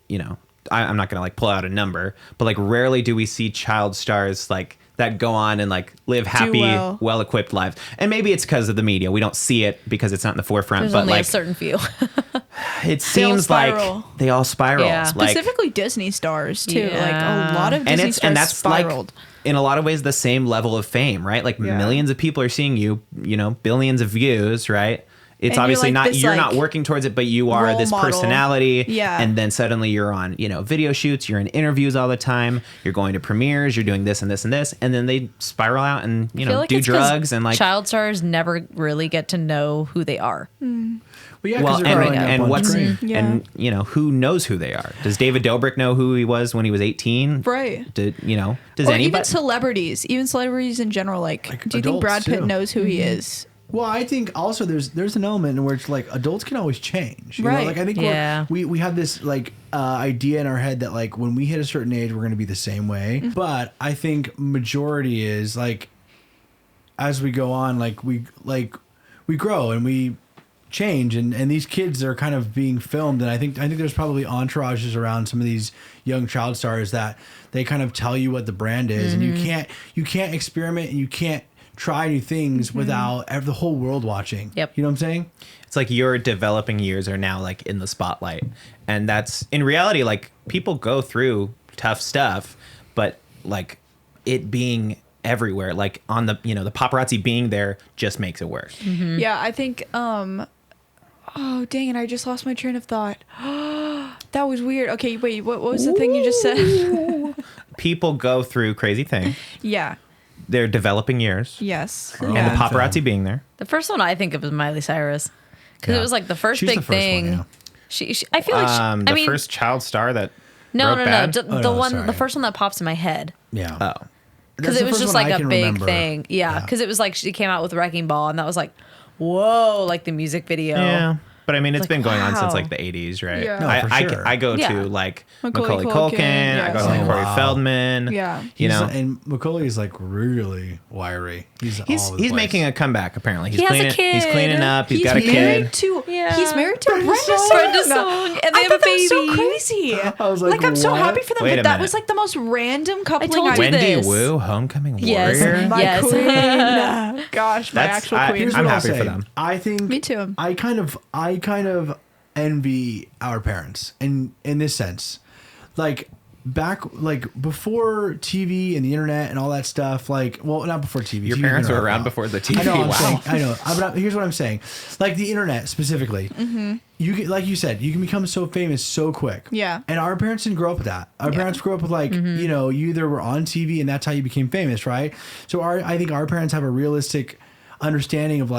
you know, I'm not gonna like pull out a number, but like rarely do we see child stars like that go on and like live happy, well. equipped lives. And maybe it's because of the media. We don't see it because it's not in the forefront. There's but only like a certain few. it seems like spiral. they all spiral. Yeah. Like, Specifically Disney stars too. Like, Yeah. a lot of and Disney it's stars and that's spiraled. like in a lot of ways the same level of fame, right? Like Yeah. millions of people are seeing you, you know, billions of views, right? It's And you're obviously like not this, you're like, not working towards it, but you are role this model. personality. Yeah. And then suddenly you're on, you know, video shoots, you're in interviews all the time, you're going to premieres, you're doing this and this and this, and then they spiral out and, you I feel know, like do it's 'cause drugs and like child stars never really get to know who they are. Well, yeah, well, because they're growing up and on what's screen. Yeah. and you know who knows who they are? Does David Dobrik know who he was when he was 18? Right. Did you know? Does Or anybody? even celebrities in general. Like, do you think adults, Brad Pitt too. knows who he is? Well, I think also there's an element in which like adults can always change. You know? Right. Like I think Yeah. we have this like idea in our head that like when we hit a certain age we're going to be the same way. But I think majority is like as we go on like we grow and we change and these kids are kind of being filmed and I think there's probably entourages around some of these young child stars that they kind of tell you what the brand is and you can't experiment and you can't try new things without the whole world watching. Yep. You know what I'm saying? It's like your developing years are now like in the spotlight, and that's in reality like people go through tough stuff, but like it being everywhere, like on the the paparazzi being there just makes it worse. Yeah, I think. Oh dang it! I just lost my train of thought. That was weird. Okay, wait. What was the thing you just said? People go through crazy things. Yeah. Their developing years, Yes. Or and Yeah. the paparazzi being there. The first one I think of is Miley Cyrus because Yeah. it was like the first She's big the first one, thing. yeah. She I feel like I The mean first child star that no wrote bad? the Oh, no, one sorry. the first one that pops in my head Yeah. Oh, because That's it the was first just one like I a can big remember. thing. Yeah, because it was like she came out with Wrecking Ball and that was like whoa, like the music video. yeah. But I mean, it's Like, been going on since wow. like the 80s, right? Yeah. No, for sure. I go Yeah. to like Macaulay Macaulay Culkin. Culkin, I go to yeah. like Corey Wow. Feldman. Yeah. You know, and Macaulay is like really wiry. He's all over the he's place. making a comeback. Apparently, He has a cleaning. He's kid. cleaning up. He's got a married kid. to Yeah. he's married to Brenda Brenda Song. Song, and they I have a thought that was so baby. crazy. I was like, I'm so what? happy for them. Wait But a that minute. was like the most random coupling told you Wendy this. Wu, homecoming Yes. warrior. My Yes. queen. Gosh, my That's- actual I- queen. Here's I'm what I'll happy for say. them. I think Me too. I kind of envy our parents in this sense. Like back before TV and the internet and all that stuff, well, not before TV. Your TV's parents been were around around now. before the TV. I know. I'm Wow. saying, I know. But here's what I'm saying. Like the internet specifically, you get, like you said, you can become so famous so quick. Yeah. And our parents didn't grow up with that. Our parents grew up with you either were on TV and that's how you became famous, right? So I think our parents have a realistic understanding of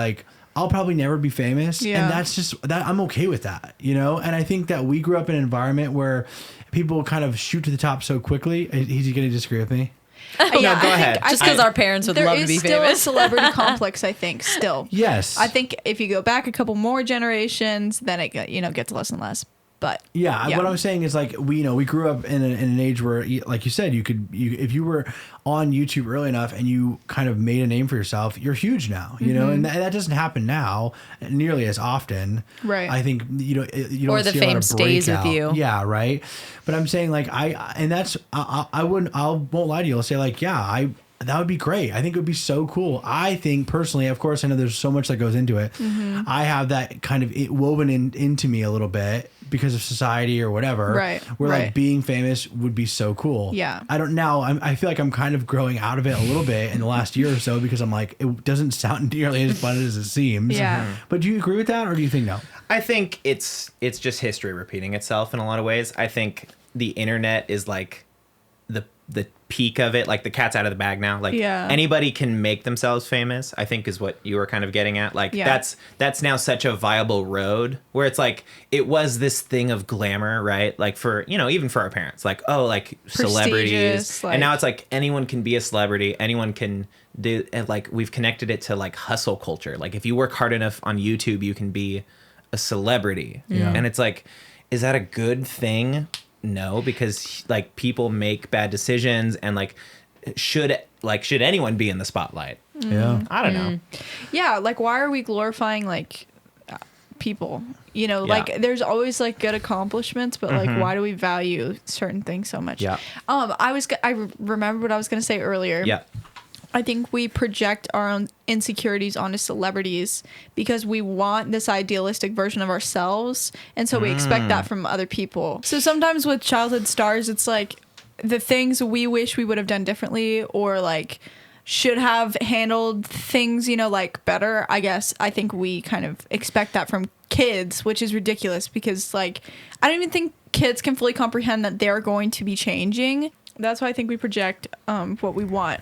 I'll probably never be famous, Yeah. and that's just that I'm okay with that, And I think that we grew up in an environment where people kind of shoot to the top so quickly. Is he going to disagree with me? No, go ahead. Just because our parents would there love to is be still famous. a celebrity complex, I think. Still, Yes. I think if you go back a couple more generations, then it gets less and less. But Yeah, what I'm saying is we grew up in an age where, like you said, if you were on YouTube early enough and you kind of made a name for yourself, you're huge now, and that doesn't happen now nearly as often. Right. I think you don't Or the see a lot fame of stays with breakout. you. Yeah, right. But I'm saying I won't lie to you. I'll say that would be great. I think it would be so cool. I think personally, of course, I know there's so much that goes into it. I have that kind of woven into me a little bit because of society or whatever. Right, Where right. being famous would be so cool. Yeah. I don't now. I feel like I'm kind of growing out of it a little bit in the last year or so because I'm it doesn't sound nearly as fun as it seams. Yeah. But do you agree with that or do you think no? I think it's just history repeating itself in a lot of ways. I think the internet is the peak of it, the cat's out of the bag now. Yeah. Anybody can make themselves famous, I think is what you were kind of getting at. Yeah. That's now such a viable road where it's it was this thing of glamour, right? For even for our parents, celebrities. And now it's anyone can be a celebrity, anyone can do, and we've connected it to hustle culture. If you work hard enough on YouTube, you can be a celebrity. Yeah. And it's is that a good thing? No, because people make bad decisions and should anyone be in the spotlight? Yeah. I don't know. yeah, why are we glorifying people? There's always good accomplishments, but why do we value certain things so much? Yeah. I remember what I was gonna say earlier. Yeah. I think we project our own insecurities onto celebrities because we want this idealistic version of ourselves. And so we expect that from other people. So sometimes with childhood stars, it's the things we wish we would have done differently or should have handled things, better. I guess I think we kind of expect that from kids, which is ridiculous because I don't even think kids can fully comprehend that they're going to be changing. That's why I think we project what we want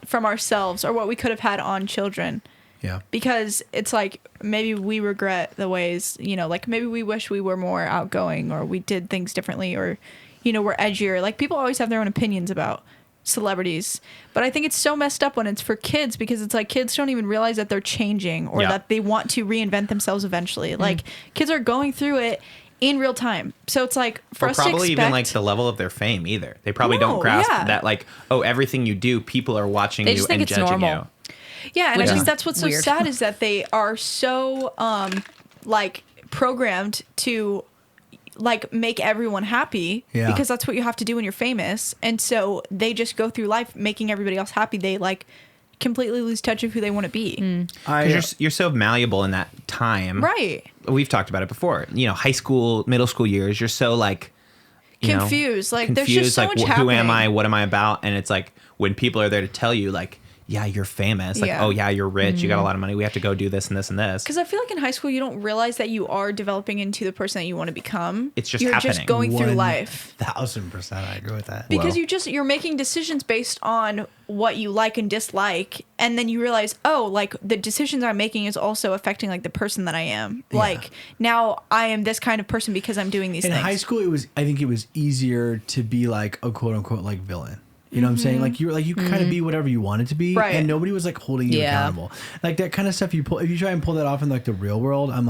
from ourselves or what we could have had on children. Yeah. Because it's maybe we regret the ways, maybe we wish we were more outgoing or we did things differently or, we're edgier. People always have their own opinions about celebrities. But I think it's so messed up when it's for kids because it's kids don't even realize that they're changing or that they want to reinvent themselves eventually. Kids are going through it in real time. So it's for Or us to probably expect, even the level of their fame either. They probably No, don't grasp yeah. that everything you do, people are watching They you just think and it's judging normal. you. Yeah, and Which I think is that's what's so weird. sad is that they are so programmed to make everyone happy Yeah. because that's what you have to do when you're famous. And so they just go through life making everybody else happy. They completely lose touch of who they want to be. You're so malleable in that time. Right. We've talked about it before. High school, middle school years, you're so Confused. There's just so much who happening. am I? What am I about? And it's when people are there to tell you yeah, you're famous. Yeah. Oh yeah, you're rich. You got a lot of money. We have to go do this and this and this. Because I feel in high school you don't realize that you are developing into the person that you want to become. It's just you're happening. just going through life. 1000%. I agree with that. Because you're making decisions based on what you like and dislike, and then you realize, the decisions I'm making is also affecting the person that I am. Yeah. Now I am this kind of person because I'm doing these In things. high school, I think it was easier to be a quote unquote villain. You know what I'm saying? You could kind of be whatever you wanted to be, Right. and nobody was holding you Yeah. accountable. That kind of stuff you pull. If you try and pull that off in the real world, I'm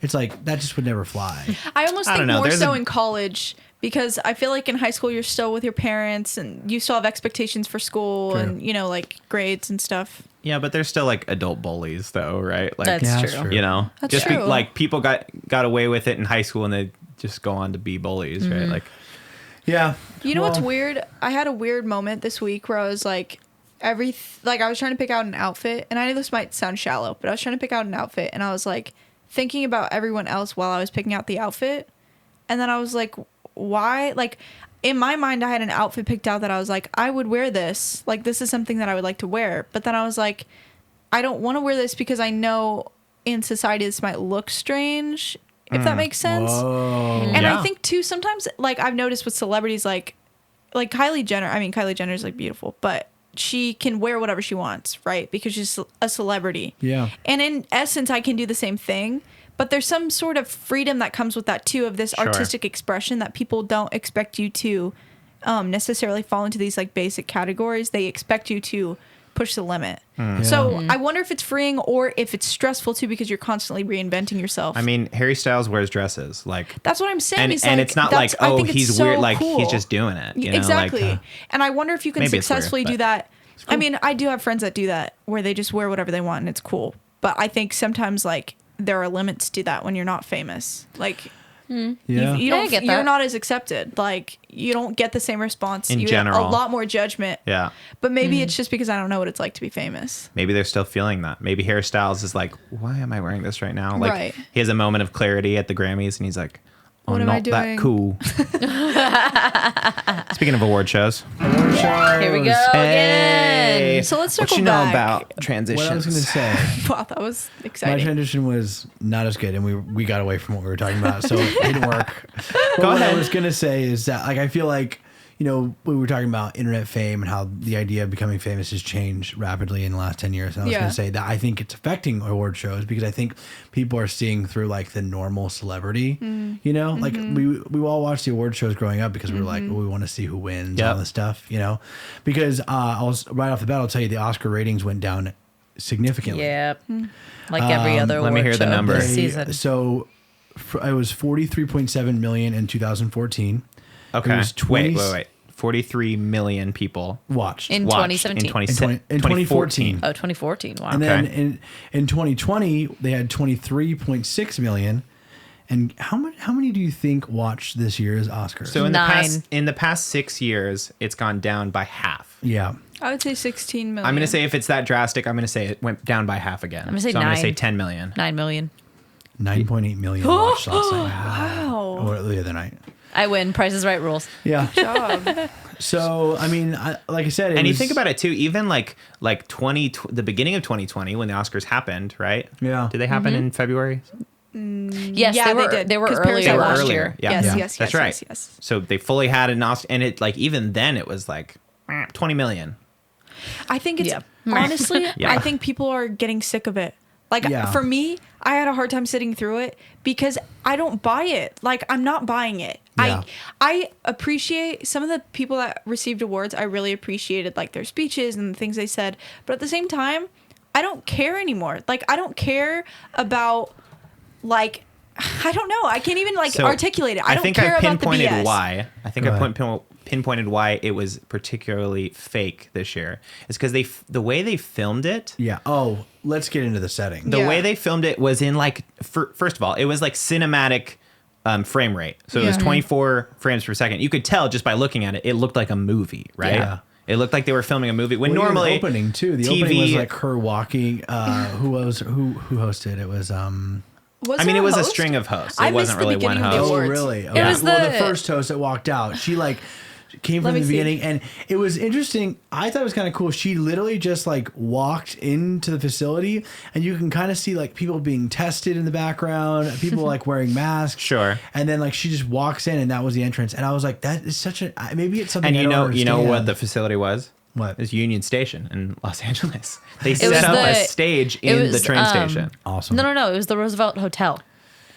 It's like that just would never fly. I almost I think don't know. more There's so a- in college because I feel like in high school you're still with your parents and you still have expectations for school True. and like grades and stuff. Yeah, but there's still like adult bullies though, right? Like That's Yeah, true. that's true. you know, That's just true. like people got away with it in high school and they just go on to be bullies, right? Like Yeah. You know what's Well, weird? I had a weird moment this week where I was like, I was trying to pick out an outfit, and I know this might sound shallow, but I was trying to pick out an outfit, and I was like thinking about everyone else while I was picking out the outfit, and then I was like, why? Like in my mind, I had an outfit picked out that I was like, I would wear this. Like this is something that I would like to wear, but then I was like, I don't want to wear this because I know in society this might look strange. If that makes sense. Whoa. And Yeah. I think too, sometimes like I've noticed with celebrities like Kylie Jenner. I mean, Kylie Jenner is like beautiful, but she can wear whatever she wants, right? Because she's a celebrity. Yeah. And in essence, I can do the same thing, but there's some sort of freedom that comes with that too, of this Sure. artistic expression that people don't expect you to necessarily fall into these like basic categories. They expect you to push the limit. So I wonder if it's freeing or if it's stressful too, because you're constantly reinventing yourself. I mean, Harry Styles wears dresses, like, That's what I'm saying. and, is, and like, it's not like, that's- I oh, think it's he's so weird, like cool. he's just doing it. You know? Exactly. Like, And I wonder if you can maybe it's weird, successfully do but- that. I mean, I do have friends that do that where they just wear whatever they want and it's cool. But I think sometimes like there are limits to that when you're not famous. Like Yeah. you Yeah, I don't, get you're that. not as accepted. Like you don't get the same response. In you general. get a lot more judgment. yeah. But maybe it's just because I don't know what it's like to be famous. Maybe they're still feeling that. Maybe Harry Styles is like, why am I wearing this right now? Like, Right. he has a moment of clarity at the Grammys, and he's like, I'm What am I not that doing? cool. Speaking of award shows, Here we go hey, again. So let's what circle you know back. about transitions? What I was going to say, Wow, that was my exciting. transition was not as good, and we got away from what we were talking about, so it didn't work. But Go what ahead. I was going to say is that, like, I feel like, you know, we were talking about internet fame and how the idea of becoming famous has changed rapidly in the last 10 years. And I was Yeah. going to say that I think it's affecting award shows because I think people are seeing through like the normal celebrity, you know, like we all watched the award shows growing up because we were like, oh, we want to see who wins and Yep. all this stuff, you know, because I was right off the bat, I'll tell you the Oscar ratings went down significantly. Yep. Like every other let me award hear the show number. this They- season. So it was 43.7 million in 2014. Okay. It was Wait. 43 million people watched. In watched 2017. In 2014. Oh, 2014. Wow. And then Okay. in 2020 they had 23.6 million. And how many do you think watched this year's Oscars? So in Nine. the past 6 years, it's gone down by half. yeah. I would say 16 million. I'm going to say if it's that drastic, I'm going to say it went down by half again. gonna say so I'm going to say 9. 10 million. 9 million. 9.8 million watched last night. Wow. Or the other night. I win. Price is Right rules. Yeah. Job. So I mean, like I said, And you think about it too, even like the beginning of 2020 when the Oscars happened, right? Yeah. Did they happen in February? Yes, Yeah, they were. they did, They were 'cause earlier Parasite last was year. Yeah. Yes, Yeah. yes, That's yes, right. yes, yes. So they fully had an Oscar, and it like even then it was like 20 million. I think it's Yeah. honestly, Yeah. I think people are getting sick of it. Like Yeah. for me, I had a hard time sitting through it because I don't buy it. Like I'm not buying it. Yeah. I appreciate some of the people that received awards. I really appreciated like their speeches and the things they said. But at the same time, I don't care anymore. Like I don't care about like I don't know. I can't even like So, articulate it. I don't think care I about the pinpointed BS. why. I think Go I ahead. pinpointed why it was particularly fake this year. It's because the way they filmed it. Yeah. Oh, let's get into the setting. The Yeah. way they filmed it was in like first of all, it was like cinematic frame rate. So it was Yeah. 24 frames per second. You could tell just by looking at it, it looked like a movie, right? Yeah. It looked like they were filming a movie. When Well, even normally the opening too. The TV, opening was like her walking. Who hosted? It was Was I mean, there it was a host? string of hosts. I It missed wasn't the really one beginning of the host. awards. really? It was well, the the- first host that walked out. She like came Let from me the see. beginning, and it was interesting. I thought it was kind of cool. She literally just like walked into the facility, and you can kind of see like people being tested in the background, people like wearing masks. Sure. And then like she just walks in, and that was the entrance. And I was like, that is such a maybe it's something. And I you don't know what understand. the facility was? What? It's Union Station in Los Angeles. They was set up a the- stage it in the was, train station. Awesome. No. It was the Roosevelt Hotel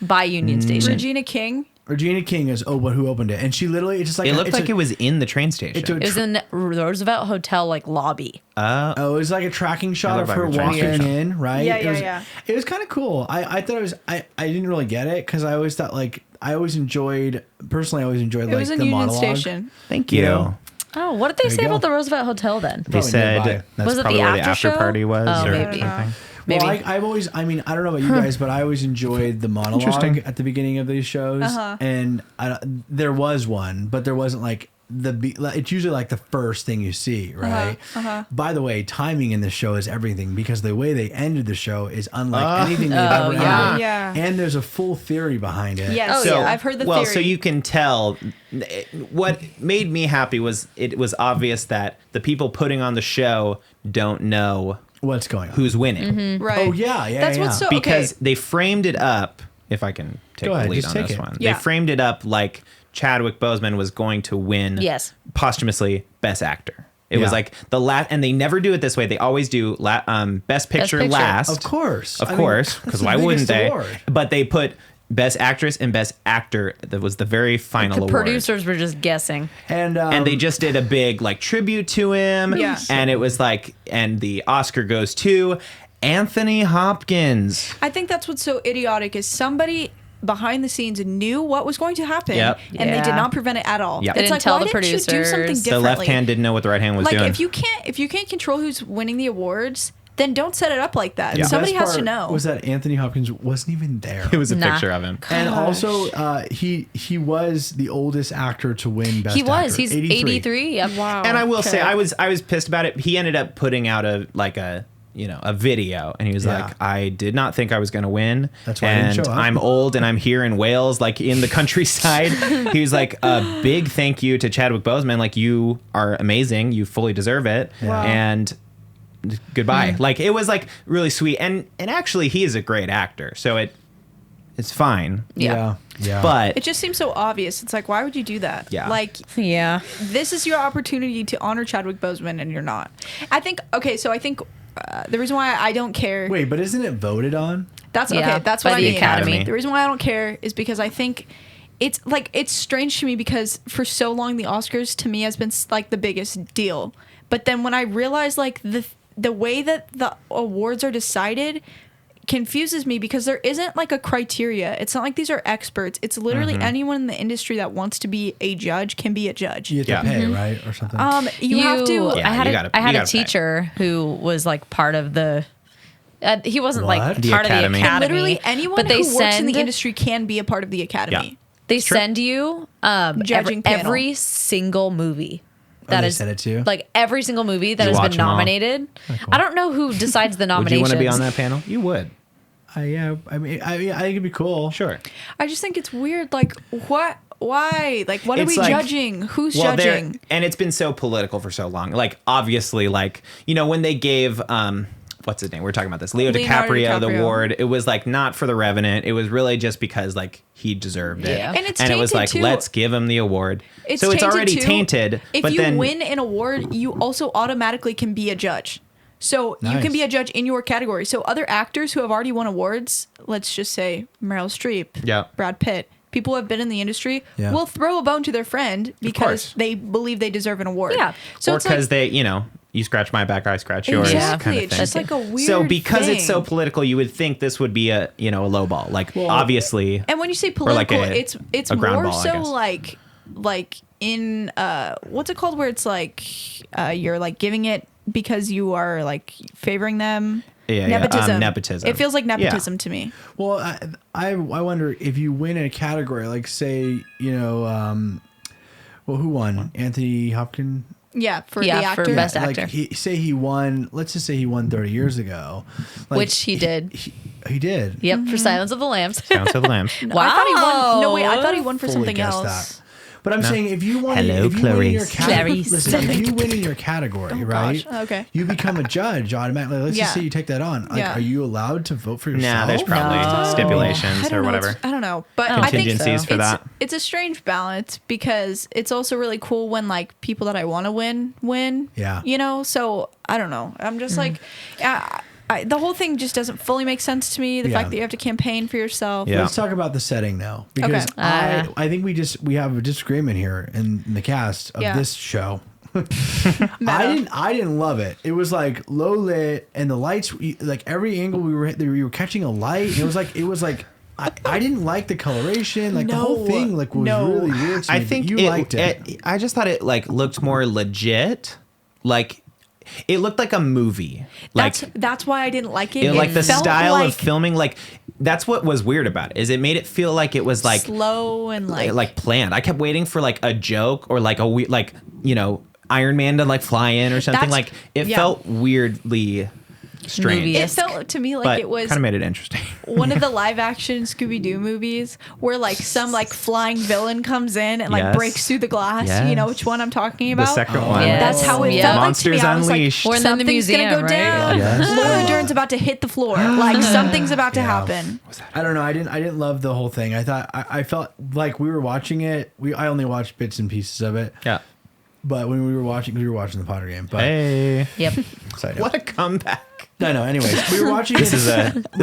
by Union Station. Regina King. Regina King is who opened it, and she literally it's just like It looked like it was in the train station. It's a It was in the Roosevelt Hotel like lobby. it was like a tracking shot of looked her like a tracking walking shot. in, right? Yeah, it yeah, was, yeah. It was kind of cool. I thought it was. I didn't really get it because I always thought like I always enjoyed personally. I always enjoyed It like was in the Union monologue. Station. Thank you. Yeah. Oh, what did they There you say go. about the Roosevelt Hotel then? They Probably said nearby. that's Was it the probably where the after after show? party was, Oh, or maybe. something. Maybe. Well, I've always. I mean, I don't know about you guys, but I always enjoyed the monologue Interesting. at the beginning of these shows, and there was one, but there wasn't like it's usually like the first thing you see, right? By the way, timing in this show is everything because the way they ended the show is unlike anything they've ever yeah. ended. Yeah. And there's a full theory behind it. Yes. Oh, So, yeah. I've heard the well, theory. so you can tell. What made me happy was it was obvious that the people putting on the show don't know What's going on? who's winning right. Oh yeah, yeah. That's yeah. what's so because okay. they framed it up. If I can take Go the ahead, lead just on take this it. one, Yeah. they framed it up like Chadwick Boseman was going to win. Yes. Posthumously, Best Actor. It was Yeah. like and they never do it this way. They always do Best Picture Picture. last. Of course, Of I mean, course, that's because the why wouldn't biggest they? award. But they put Best Actress and Best Actor. That was the very final The award. producers were just guessing. And They just did a big like tribute to him. Yeah. And it was like, and the Oscar goes to Anthony Hopkins. I think that's what's so idiotic is somebody behind the scenes knew what was going to happen, Yep. and they did Yeah. not prevent it at all. Yep. It's They didn't like, tell why the didn't you do something producers. differently? The left hand didn't know what the right hand was like doing. if you can't control who's winning the awards, then don't set it up like that. Yeah. Somebody best has to part know. was that Anthony Hopkins wasn't even there. it was a Nah. picture of him. And also, he was the oldest actor to win Best He was. Actor. He's 83. Yep. Wow. And I will say, Okay. I was pissed about it. He ended up putting out a video, and he was Yeah. like, "I did not think I was going to win. That's why I didn't and show up." I'm old, and I'm here in Wales, like in the countryside." He was like, "A big thank you to Chadwick Boseman. Like, you are amazing. You fully deserve it." Wow. And goodbye. Like, it was like really sweet, and actually, he is a great actor, so it's fine. Yeah. Yeah. But it just seems so obvious. It's like, why would you do that? Yeah. Like, Yeah. this is your opportunity to honor Chadwick Boseman, and you're not. I think the reason why I don't care. Wait, but isn't it voted on? That's Yeah, okay. That's by what I the mean. Academy. The reason why I don't care is because I think it's strange to me because for so long the Oscars to me has been like the biggest deal. But then when I realize like the way that the awards are decided confuses me because there isn't like a criteria. It's not like these are experts. It's literally anyone in the industry that wants to be a judge can be a judge. You have Yeah. to pay, right, or something. You have to. Yeah, I had you a, gotta- I had you a gotta pay. teacher who was like part of the. He wasn't What? like The part Academy. of the academy. Literally anyone but they who works in the send- industry can be a part of the academy. They It's true. send you Judging panel. every single movie that they is send it to you? like every single movie that You has watch been 'em all? nominated. I don't know who decides the would nominations. you want to be on that panel? You would. Yeah, I mean, I think it'd be cool. Sure. I just think it's weird. Like, what? Why? Like, what are It's we like- judging? Who's Well, judging? and it's been so political for so long. Like, obviously, like, when they gave what's his name? We were talking about this. Leonardo DiCaprio the DiCaprio. award. It was like not for The Revenant. It was really just because like he deserved it. Yeah. And it's it was tainted, like, too. let's give him the award. It's so it's tainted, already too. tainted. If but you then win an award, you also automatically can be a judge. So you Nice. can be a judge in your category. So other actors who have already won awards, let's just say Meryl Streep, Yeah. Brad Pitt, people who have been in the industry, Yeah. will throw a bone to their friend because course. they believe they deserve an award. Yeah. So or it's like, because they, you scratch my back, I scratch yours. exactly. Kind of It's thing. just like a weird. So because it's so thing. political, you would think this would be a low ball. Like obviously. And when you say like political, a- it's a ground more ball, I so guess. like in what's it called where it's like you're like giving it because you are like favoring them. Yeah, nepotism. nepotism. It feels like Yeah. nepotism to me. Well, I wonder if you win in a category, like say, who won? Anthony Hopkins? Yeah, for Yeah, the for actor. best Like actor. he won. Let's just say he won 30 years ago, like, Which he did. He did. Yep, for Silence of the Lambs. Sounds of the Lambs. No, I thought he won. No, wait, I thought he Wow. won for Fully something guessed else. that. But I'm saying if you win, Hello, if you win in your Clarice. category, Clarice. listen, if you win in your category, right? gosh, okay. You become a judge automatically. Let's just Yeah. say you take that on. Like, Yeah. are you allowed to vote for yourself? Nah, there's probably No. stipulations I don't or know, whatever. it's- I don't know, but I don't I think Contingencies so. for that. it's a strange balance because it's also really cool when like people that I want to win. Yeah. So I don't know. I'm just like, the whole thing just doesn't fully make sense to me. The fact that you have to campaign for yourself. Yeah. Let's talk about the setting now, because Okay. I think we have a disagreement here in the cast of this show. I didn't love it. It was like low lit, and the lights, like every angle we were catching a light. It was like I didn't like the coloration. Like the whole thing was really weird to me. I think you liked it. I just thought it like looked more legit. Like it looked like a movie. Like That's why I didn't like it. like the felt style like of filming. Like that's what was weird about it. Is it made it feel like it was like slow and like planned. I kept waiting for like a joke or like Iron Man to like fly in or something. Like it felt weirdly strange. Movie. it felt to me like But it was kind of made it interesting. one of the live action Scooby-Doo movies where like some like flying villain comes in and like Yes. breaks through the glass. You know Yes. which one I'm talking about? The second one. Yeah. That's how it felt Monsters like to me. I was Unleashed. Or like, in the something's museum, gonna go right? down. Yes. Laura Dern's about to hit the floor. Like something's about to happen. I don't know. I didn't love the whole thing. I thought I felt like we were watching it. I only watched bits and pieces of it. Yeah. But when we were watching the Potter game. But Hey. Yep. side note. What a comeback. No. Anyways, we were watching. This is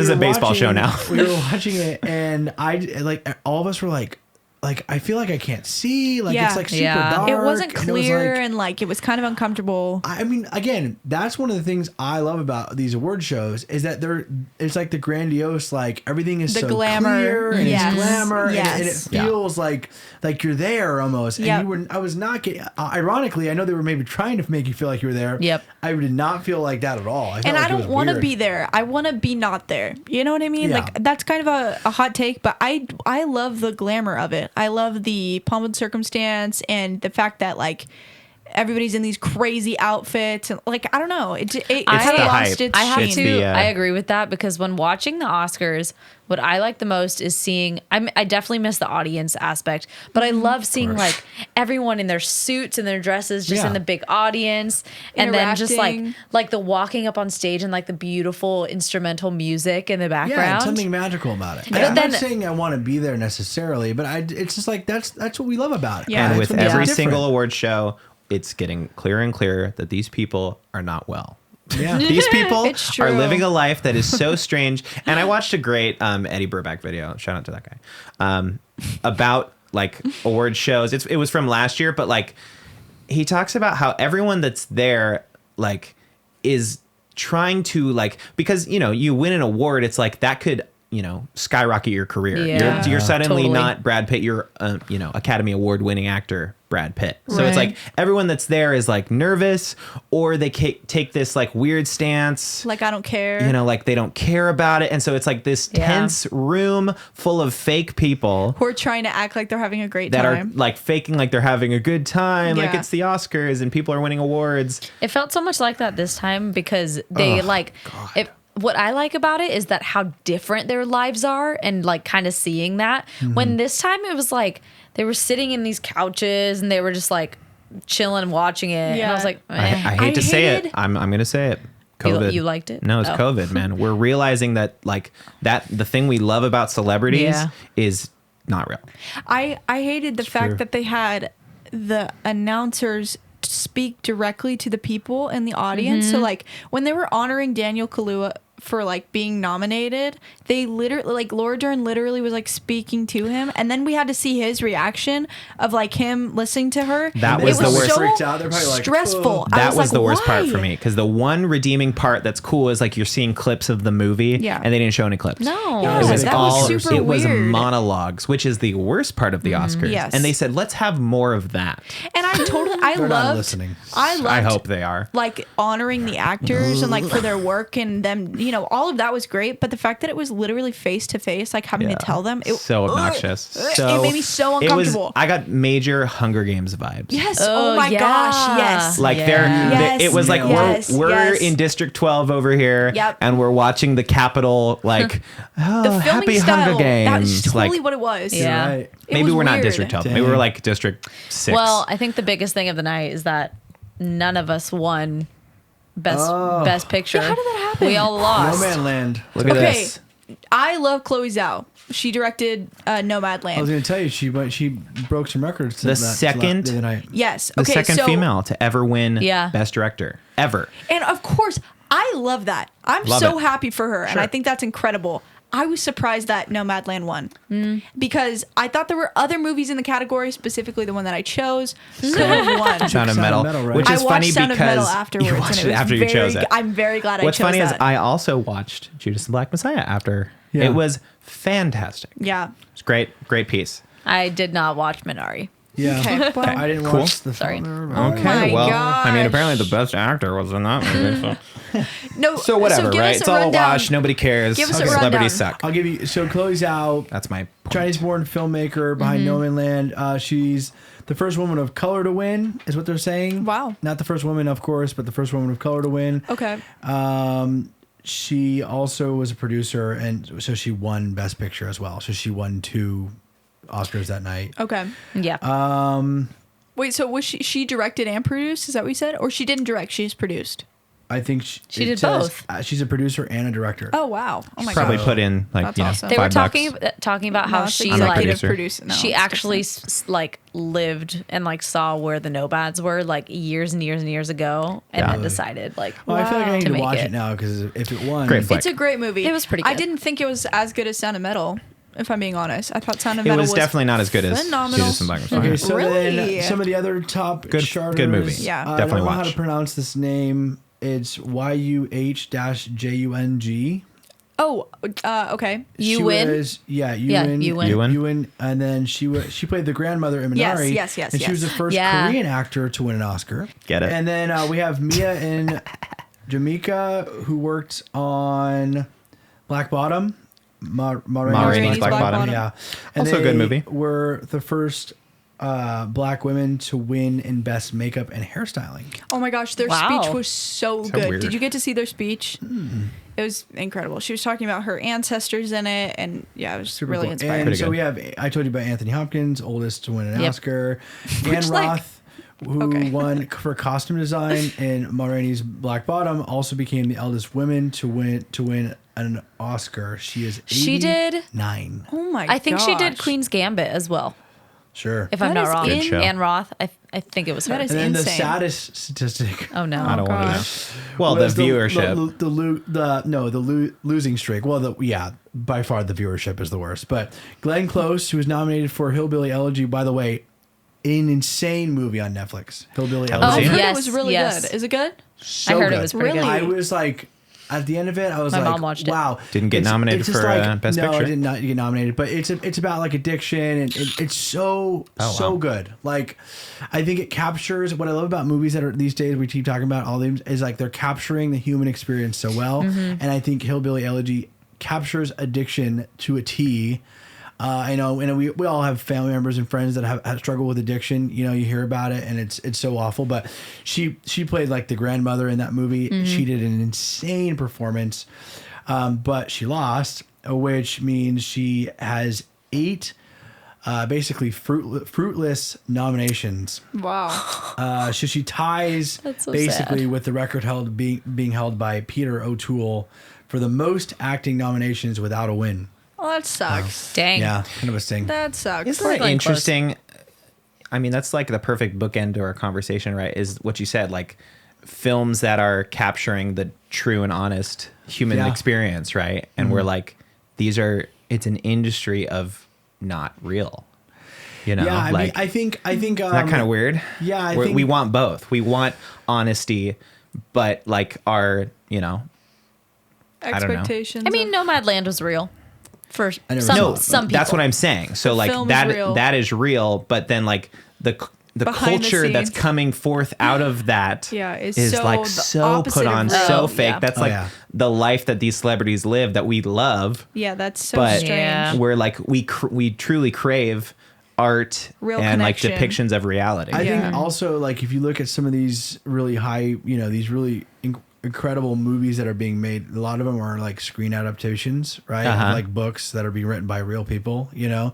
a baseball show now. We were watching it, and I like all of us were like I feel like I can't see. Like it's like super dark. It wasn't and it was clear like- and like it was kind of uncomfortable. I mean, again, that's one of the things I love about these award shows is that it's like the grandiose, like everything is The so glamour. clear and Yes. it's glamour and Yes. it feels like you're there almost. Yep. And I was not getting. Ironically, I know they were maybe trying to make you feel like you were there. Yep. I did not feel like that at all. I felt And like I it was don't want to weird. be there. I want to be not there. You know what I mean? Yeah. Like that's kind of a hot take, but I love the glamour of it. I love the pomp and circumstance and the fact that like everybody's in these crazy outfits and like I don't know. It kind It's of the lost hype. its I have It's to. sheen. the, I agree with that because when watching the Oscars, what I like the most is seeing. I definitely miss the audience aspect, but I love seeing like everyone in their suits and their dresses, just in Yeah. the big audience, and then just Interacting. like the walking up on stage and like the beautiful instrumental music in the Yeah, background. and something magical about it. Yeah. I'm Then- not saying I want to be there necessarily, but it's just like that's what we love about it. Yeah. And That's with what makes it every different. single award show, it's getting clearer and clearer that these people are not well. Yeah. These people It's are true. living a life that is so strange. And I watched a great Eddie Burback video. Shout out to that guy. About like award shows. It was from last year, but like he talks about how everyone that's there like is trying to like, because you win an award, it's like that could skyrocket your career. Yeah. You're suddenly Totally. not Brad Pitt. You're Academy Award winning actor Brad Pitt. So it's Right. like everyone that's there is like nervous, or they take this like weird stance. Like I don't care. Like they don't care about it, and so it's like this Yeah. tense room full of fake people Who are trying to act like they're having a great that time. are like faking like they're having a good time, like Yeah. it's the Oscars and people are winning awards. It felt so much like that this time because they what I like about it is that how different their lives are and like kind of seeing that. When this time it was like they were sitting in these couches and they were just like chilling watching it. And I was Yeah. like, I eh. hate to say it. hated- I'm gonna say it. You- COVID. you liked it? No, it's Oh. COVID, man. We're realizing that like that the thing we love about celebrities Yeah. is not real. I hated the fact true. that they had the announcers speak directly to the people in the audience. Mm-hmm. So like when they were honoring Daniel Kaluuya for like being nominated, they literally like Laura Dern literally was like speaking to him, and then we had to see his reaction of like him listening to her. That It was the worst. So Freaked out. They're probably like, stressful. "Ugh." I That was like, the worst part for why? me, because the one redeeming part that's cool is like you're seeing clips of the movie, Yeah. and they didn't show any clips. No. Yeah, It was that all was super it was weird. monologues, which is the worst part of the Oscars. Yes. And they said, let's have more of that. And I They're not loved listening. I loved I hope they are. like honoring the actors and like for their work and them, all of that was great. But the fact that it was literally face to face, like having Yeah. to tell them, it So obnoxious. It So made me so it was- uncomfortable. I got major Hunger Games vibes. Yes. Oh, Oh, my yeah. gosh. Yes. Like Yes, it was like yes, we're yes. in District 12 over here, Yep. and we're watching the Capitol like the oh, filming happy style. Hunger Games. That is totally like what it was. Yeah. Right. It maybe was we're not weird. District 12. Maybe Dang. we're like District 6. Well, I think the biggest thing of the night is that none of us won best picture. Yeah, how did that happen? We all No lost. Man Land. look at Okay. this. I love Chloe Zhao. She directed I was Nomadland. going to tell you she broke some records. The second- the other night. Yes. The Okay. second so, female to ever win Yeah. Best Director ever. And of course, I love that. I'm Love so it. happy for her, and Sure. I think that's incredible. I was surprised that Nomadland won because I thought there were other movies in the category, specifically the one that I chose, could have won. Sound of Metal, Right? which I is watched funny Sound of Metal because afterwards, you watched and it it was after you chose it. I'm very glad What's I chose funny that. is I also watched Judas and the Black Messiah after. Yeah. It was fantastic. Yeah. It's great piece. I did not watch Minari. Yeah. Okay, well- I didn't Cool. watch the Sorry. Father, but- Oh my I mean, gosh. apparently the best actor was in that movie. So, No. so whatever, give right? us a It's all a rundown. wash. Nobody cares. Give us a Celebrities rundown. suck. I'll give you. So Chloe Zhao, That's my point. Chinese-born filmmaker behind No Man's Land. She's the first woman of color to win, is what they're saying. Wow. Not the first woman, of course, but the first woman of color to win. Okay. She also was a producer, and so she won Best Picture as well. So she won 2 Oscars that night. Okay. Yeah. Wait, so was she directed and produced? Is that what you said? Or she didn't direct, she just produced? I think She it did says, both. She's a producer and a director. Oh, wow. Oh, my Probably God. put in like That's you know awesome. They were $5. talking about No, how it's she I'm a like producer. producer. No, she it's actually different. like lived and like saw where the Nomads were like years and years and years ago, and Yeah. then decided like Well, I feel like I need to to make watch it. it now because if it won, Great flick. It's a great movie. It was pretty I good. didn't think it was as good as Sound of Metal, if I'm being honest. I thought Sound of It Metal was definitely not as good as phenomenal. Judas and Black Messiah. Okay, so Really? then some of the other top Good- charters. good movie. Yeah. I Definitely don't know how watch. to pronounce this name. It's YUH-JUNG. Oh, okay. You She win? was- yeah, Yeah, Ewan. you win. Ewan. And then she played the grandmother in Yes, Minari. yes, yes, And she was the yes. first Yeah. Korean actor to win an Oscar. Get it. And then we have Mia and Jamaica, who worked on Black Bottom. Ma Rainey's Black Bottom. Yeah. And Also a good they movie. Were the first black women to win in best makeup and hairstyling. Oh my gosh, their Wow. speech was so good. weird. Did you get to see their speech? It was incredible. She was talking about her ancestors in it, and yeah, it was Super really cool. inspiring. And Pretty so good. we have, I told you about Anthony Hopkins, oldest to win an Yep. Oscar. Anne like- Roth, who Okay. won for costume design in Ma Rainey's Black Bottom, also became the eldest woman to win an Oscar. She is 89. She did. Oh my! I think she did gosh. Queen's Gambit as well. Sure. If I'm That not is wrong, Good show. Anne Roth. I think it was her. That is and then insane. the saddest statistic. Oh no. I don't want to know. gosh. Well, the was viewership. The losing streak. Well, yeah, by far the viewership is the worst. But Glenn Close, who was nominated for Hillbilly Elegy, by the way, an insane movie on Netflix. Hillbilly Oh, I've Elegy. yeah. heard Yes, it was really yes. good. Is it good? So I heard good. it was pretty Really? good. I was like, at the end of it, I was My like, mom watched it. wow. Didn't get nominated just for, Best no, Picture? it did not get nominated. But it's about like addiction, and it's so wow. good. Like, I think it captures what I love about movies that are these days. We keep talking about all these is like they're capturing the human experience so well, and I think Hillbilly Elegy captures addiction to a T. I know, and we all have family members and friends that have struggled with addiction. You know, you hear about it, and it's so awful. But she played like the grandmother in that movie. She did an insane performance, but she lost, which means she has 8 basically fruitless nominations. Wow. So she ties That's so basically sad. with the record being held by Peter O'Toole for the most acting nominations without a win. Well, that sucks. Dang. Yeah, kind of a sting. That sucks. Isn't that Glenn Close. interesting? I mean, that's like the perfect bookend to our conversation, right? Is what you said, like films that are capturing the true and honest human Yeah. experience, right? And we're like, it's an industry of not real. You know, Yeah, I like mean, I think isn't that kind of weird? yeah, I we think- want both. We want honesty, but like our, I don't know. Expectations. I mean, Nomadland was real for I never some saw it, some people. That's what I'm saying. So like film is real. that is real, but then like the Behind the culture that's scenes. coming forth out of that Yeah, is is so like the so opposite put of on, real. so Oh, fake. yeah. That's Oh, like yeah. the life that these celebrities live that we love. yeah, that's so But strange. Yeah. we're like we truly crave art Real and connection. like depictions of reality. I Yeah. think also like if you look at some of these really high, these really incredible movies that are being made, a lot of them are like screen adaptations, right? Of, Uh-huh. like books that are being written by real people, Yeah.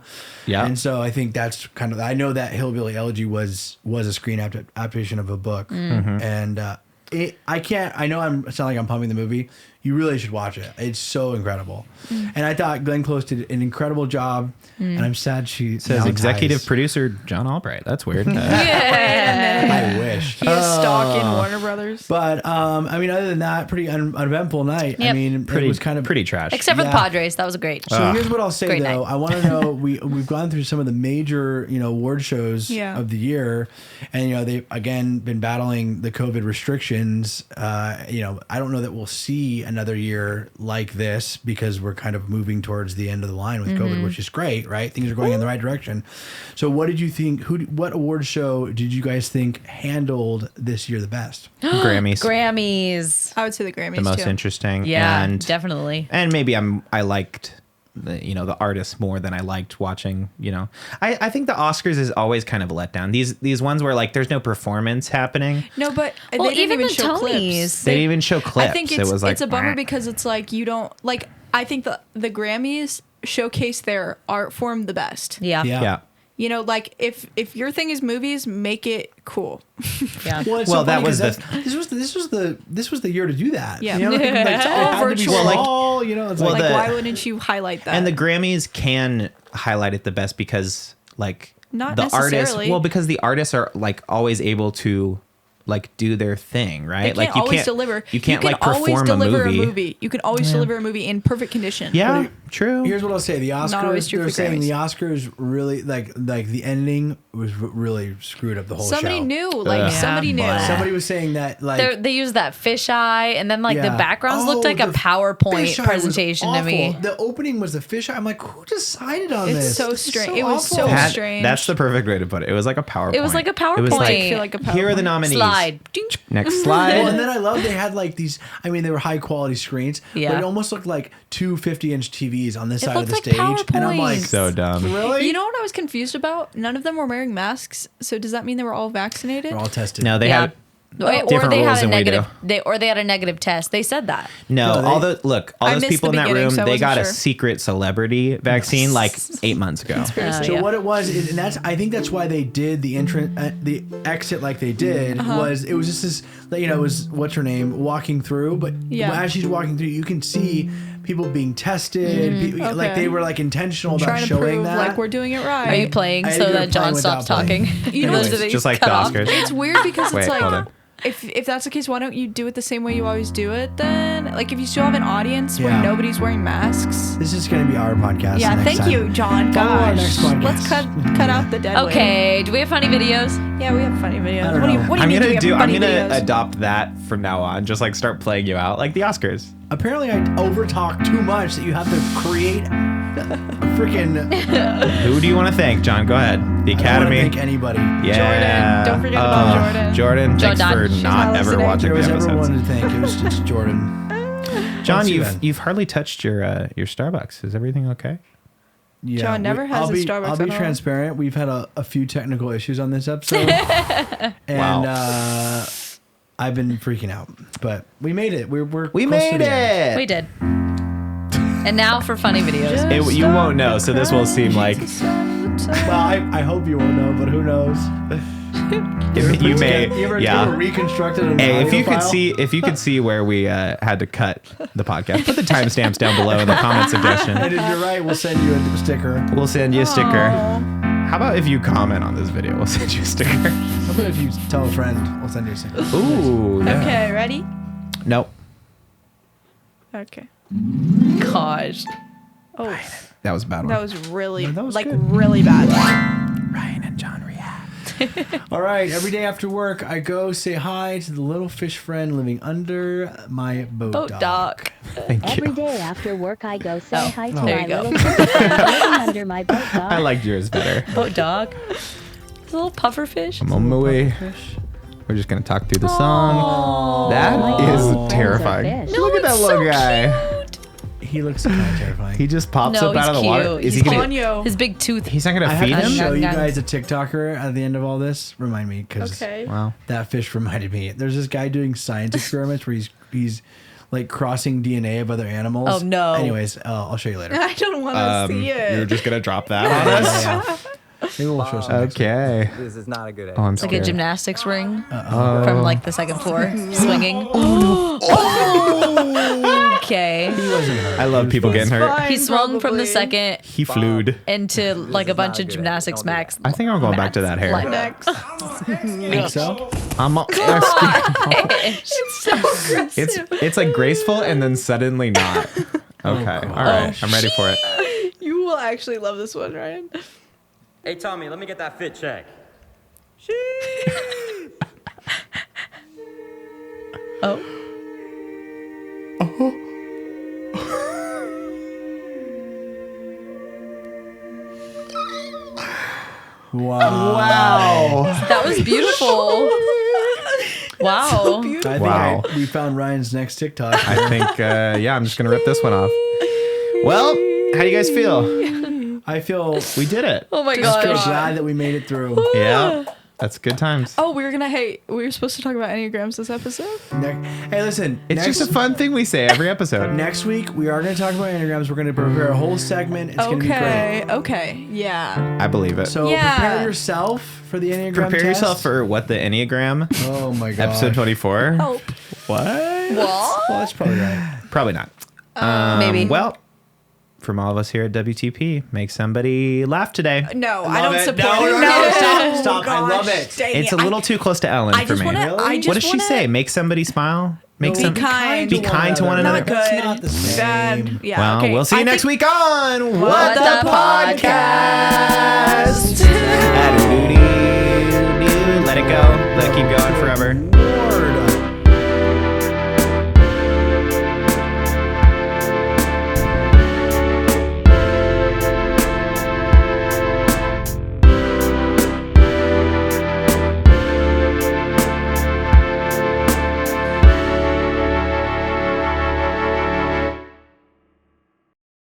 And so I think that's kind of, I know that Hillbilly Elegy was a screen adaptation of a book, and I know I sound like I'm pumping the movie. You really should watch it. It's so incredible. And I thought Glenn Close did an incredible job. And I'm sad she Says now executive ties. producer John Albright. That's weird. I wish. He is stock in Warner Brothers. But I mean, other than that, pretty uneventful night. I Yep. mean, pretty it was kind of pretty trash. Except for the Yeah. Padres, that was great. So here's what I'll say Great though. night. I want to know we've gone through some of the major award shows Yeah. of the year, and they've again been battling the COVID restrictions. I don't know that we'll see another year like this because we're kind of moving towards the end of the line with COVID, which is great, right? Things are going in the right direction. So what did you think? What award show did you guys think handled this year the best? Grammys. Grammys. I would say the Grammys The most too. interesting. Yeah, and definitely. And maybe I liked the artists more than I liked watching. I think the Oscars is always kind of a letdown. These ones where like there's no performance happening. No, but Well, they didn't even even the show Tonys. clips. They didn't even show clips. I think it was like it's a bummer because it's like you don't like. I think the Grammys showcase their art form the best. Yeah. yeah. Like if your thing is movies, make it cool. Yeah. Well, it's Well, so that funny was 'cause this was the year to do that. Yeah. Like, it's all All had to be virtual. Well, like- small, it's well, like Like the- why wouldn't you highlight that? And the Grammys can highlight it the best because like Not the artists. necessarily. Well, because the artists are like always able to like do their thing, right? they can't like you always can't deliver. You can't can like always perform deliver a movie. You can always deliver a movie in perfect condition. Yeah, But true. Here's what I'll say: the Not always Oscars. true They're for saying Grammys. the Oscars really like the ending was really screwed up the whole Somebody show. knew. Like Ugh. somebody knew. Yeah. Somebody was saying that like They used that fisheye, and then like Yeah. the backgrounds looked Oh, like a the PowerPoint fisheye was presentation to me. awful. The opening was the fisheye. I'm like, who decided on It's this? so This is strange. It was awful. so That- strange. That's the perfect way to put it. It was like a PowerPoint. It was like a It was PowerPoint. like, I feel like a here are the PowerPoint. nominees. Slide. Ding. Next slide. Well, and then I love they had like these. I mean, they were high quality screens. Yeah. But it almost looked like two 50-inch TVs on this It side of looked the like stage, and I'm like, PowerPoints. So dumb. really? You know what I was confused about? None of them were wearing masks. So does that mean they were all vaccinated? They're all tested. No, they Yeah. had Or different they rules had a than we do. negative. They had a negative test. They said that. No, No, all they- all I those missed people in the that beginning, room, so I they wasn't got a sure. secret celebrity vaccine like 8 months ago. So Yeah. what it was, and that's I think that's why they did the entrance, the exit like they did was it was just this, it was what's her name walking through, but Yeah. as she's walking through, you can see people being tested, people, like Okay. they were like intentional about Trying to showing prove that. like we're doing it right. Are you playing I so think you're that John playing stops without playing. talking? You know, Those Anyways, are the just like the cut off. Oscars. It's weird because Wait, it's like hold on. if that's the case, why don't you do it the same way you always do it then? Like if you still have an audience Yeah. where nobody's wearing masks. This is going to be our podcast. Yeah, next thank time. you, John. Follow our Gosh. next podcast. Let's cut out the dead Okay. Do we have funny videos? weight. Yeah, we have funny videos. I don't What do you, know. what do you I'm mean gonna we have I'm funny gonna videos? adopt that from now on. Just like start playing you out like the Oscars. Apparently, I overtalk too much that you have to create a freaking. Who do you want to thank, John? Go ahead. The I don't want to Academy. thank anybody. Yeah. Jordan. Don't forget about Jordan. Jordan, Joe thanks Dodd. for She's not not ever listening. watching There the was ever episodes. one to thank. It was just Jordan. John, Let's see you've then. you've hardly touched your Starbucks. Is everything okay? Yeah, John never has I'll a be, Starbucks I'll be at all. transparent. We've had a few technical issues on this episode, and Wow. I've been freaking out. But we made it. We're We close to made the end. it. We did. And now for funny videos. You won't know, so this will seem like Well, I hope you won't know, but who knows? you may. You ever Yeah. reconstructed an Hey, if audio you could file? see where we had to cut the podcast, put the timestamps down below in the comment And suggestion. if you're right, we'll send you a sticker. We'll send you a sticker. Aw. How about if you comment on this video, we'll send you a sticker. How about if you tell a friend, we'll send you a sticker. Ooh. Yeah. Okay, ready? Nope. Okay. Gosh. Oh, That was a bad one. that was really, No, that was like, good. really bad. Ryan and John react. All right, every day after work, I go say hi to the little fish friend living under my boat Boat dock. dock. Thank Every you. day after work, I go say Oh, hi to there my you go. little sister living under my boat dock. I liked yours better. Boat dog. It's a little puffer fish. I'm on my way. We're just gonna talk through the song. That My is little friends are terrifying. fish. Look at that it's little so guy. He looks kind of terrifying. He just pops No, up out he's of the cute. water. Is He's he gonna? Ponyo. His big tooth. He's not gonna I have feed to him. show you Gun. guys a TikToker at the end of all this. Remind me, because Okay. Wow. that fish reminded me. There's this guy doing science experiments where he's like crossing DNA of other animals. Oh, no. Anyways, I'll show you later. I don't want to see it. You're just gonna drop that on us? Yeah. Maybe we'll show some. next week. Okay. This is not a good Oh, I'm It's like a scared. gymnastics ring from like the second floor, swinging. okay. He wasn't hurt. I love people getting hurt. Fine, He swung from probably. the second He flewed. into like a is bunch not of good. gymnastics Don't do max. I think I'm going back to that hair. Like- Next. Think so? I'm Gosh. it's like graceful and then suddenly not. Okay. All right. I'm ready for it. You will actually love this one, Ryan. Hey, Tommy, let me get that fit check. Oh. Wow. Wow. That was beautiful. Wow. I think Wow. we found Ryan's next TikTok. I think, yeah, I'm just going to rip this one off. Well, how do you guys feel? I feel We did it. Oh my feel gosh. glad that we made it through. Yeah. That's good times. Oh, we were supposed to talk about Enneagrams this episode? Hey, listen. It's just a fun thing we say every episode. Next week, we are going to talk about Enneagrams. We're going to prepare a whole segment. It's going to be great. Okay. Yeah. I believe it. So Yeah. prepare yourself for the Enneagram Prepare test. yourself for what the Enneagram, Oh my god. episode 24. Help. What? Well, that's probably right. Probably not. Maybe. Well, from all of us here at WTP, make somebody laugh today. No, Love I don't it. support No, it. no, no, stop, stop. I love gosh, it. dang It's a it. little too close to Ellen I for just me. want to. Really? I What just does she wanna, say? Make somebody smile? Make Be some kind. Be kind to one another. Not That's good. not the same. Bad. Yeah. Well, okay. we'll see you I next think- week on What the Podcast. Let it go. Let it keep going forever.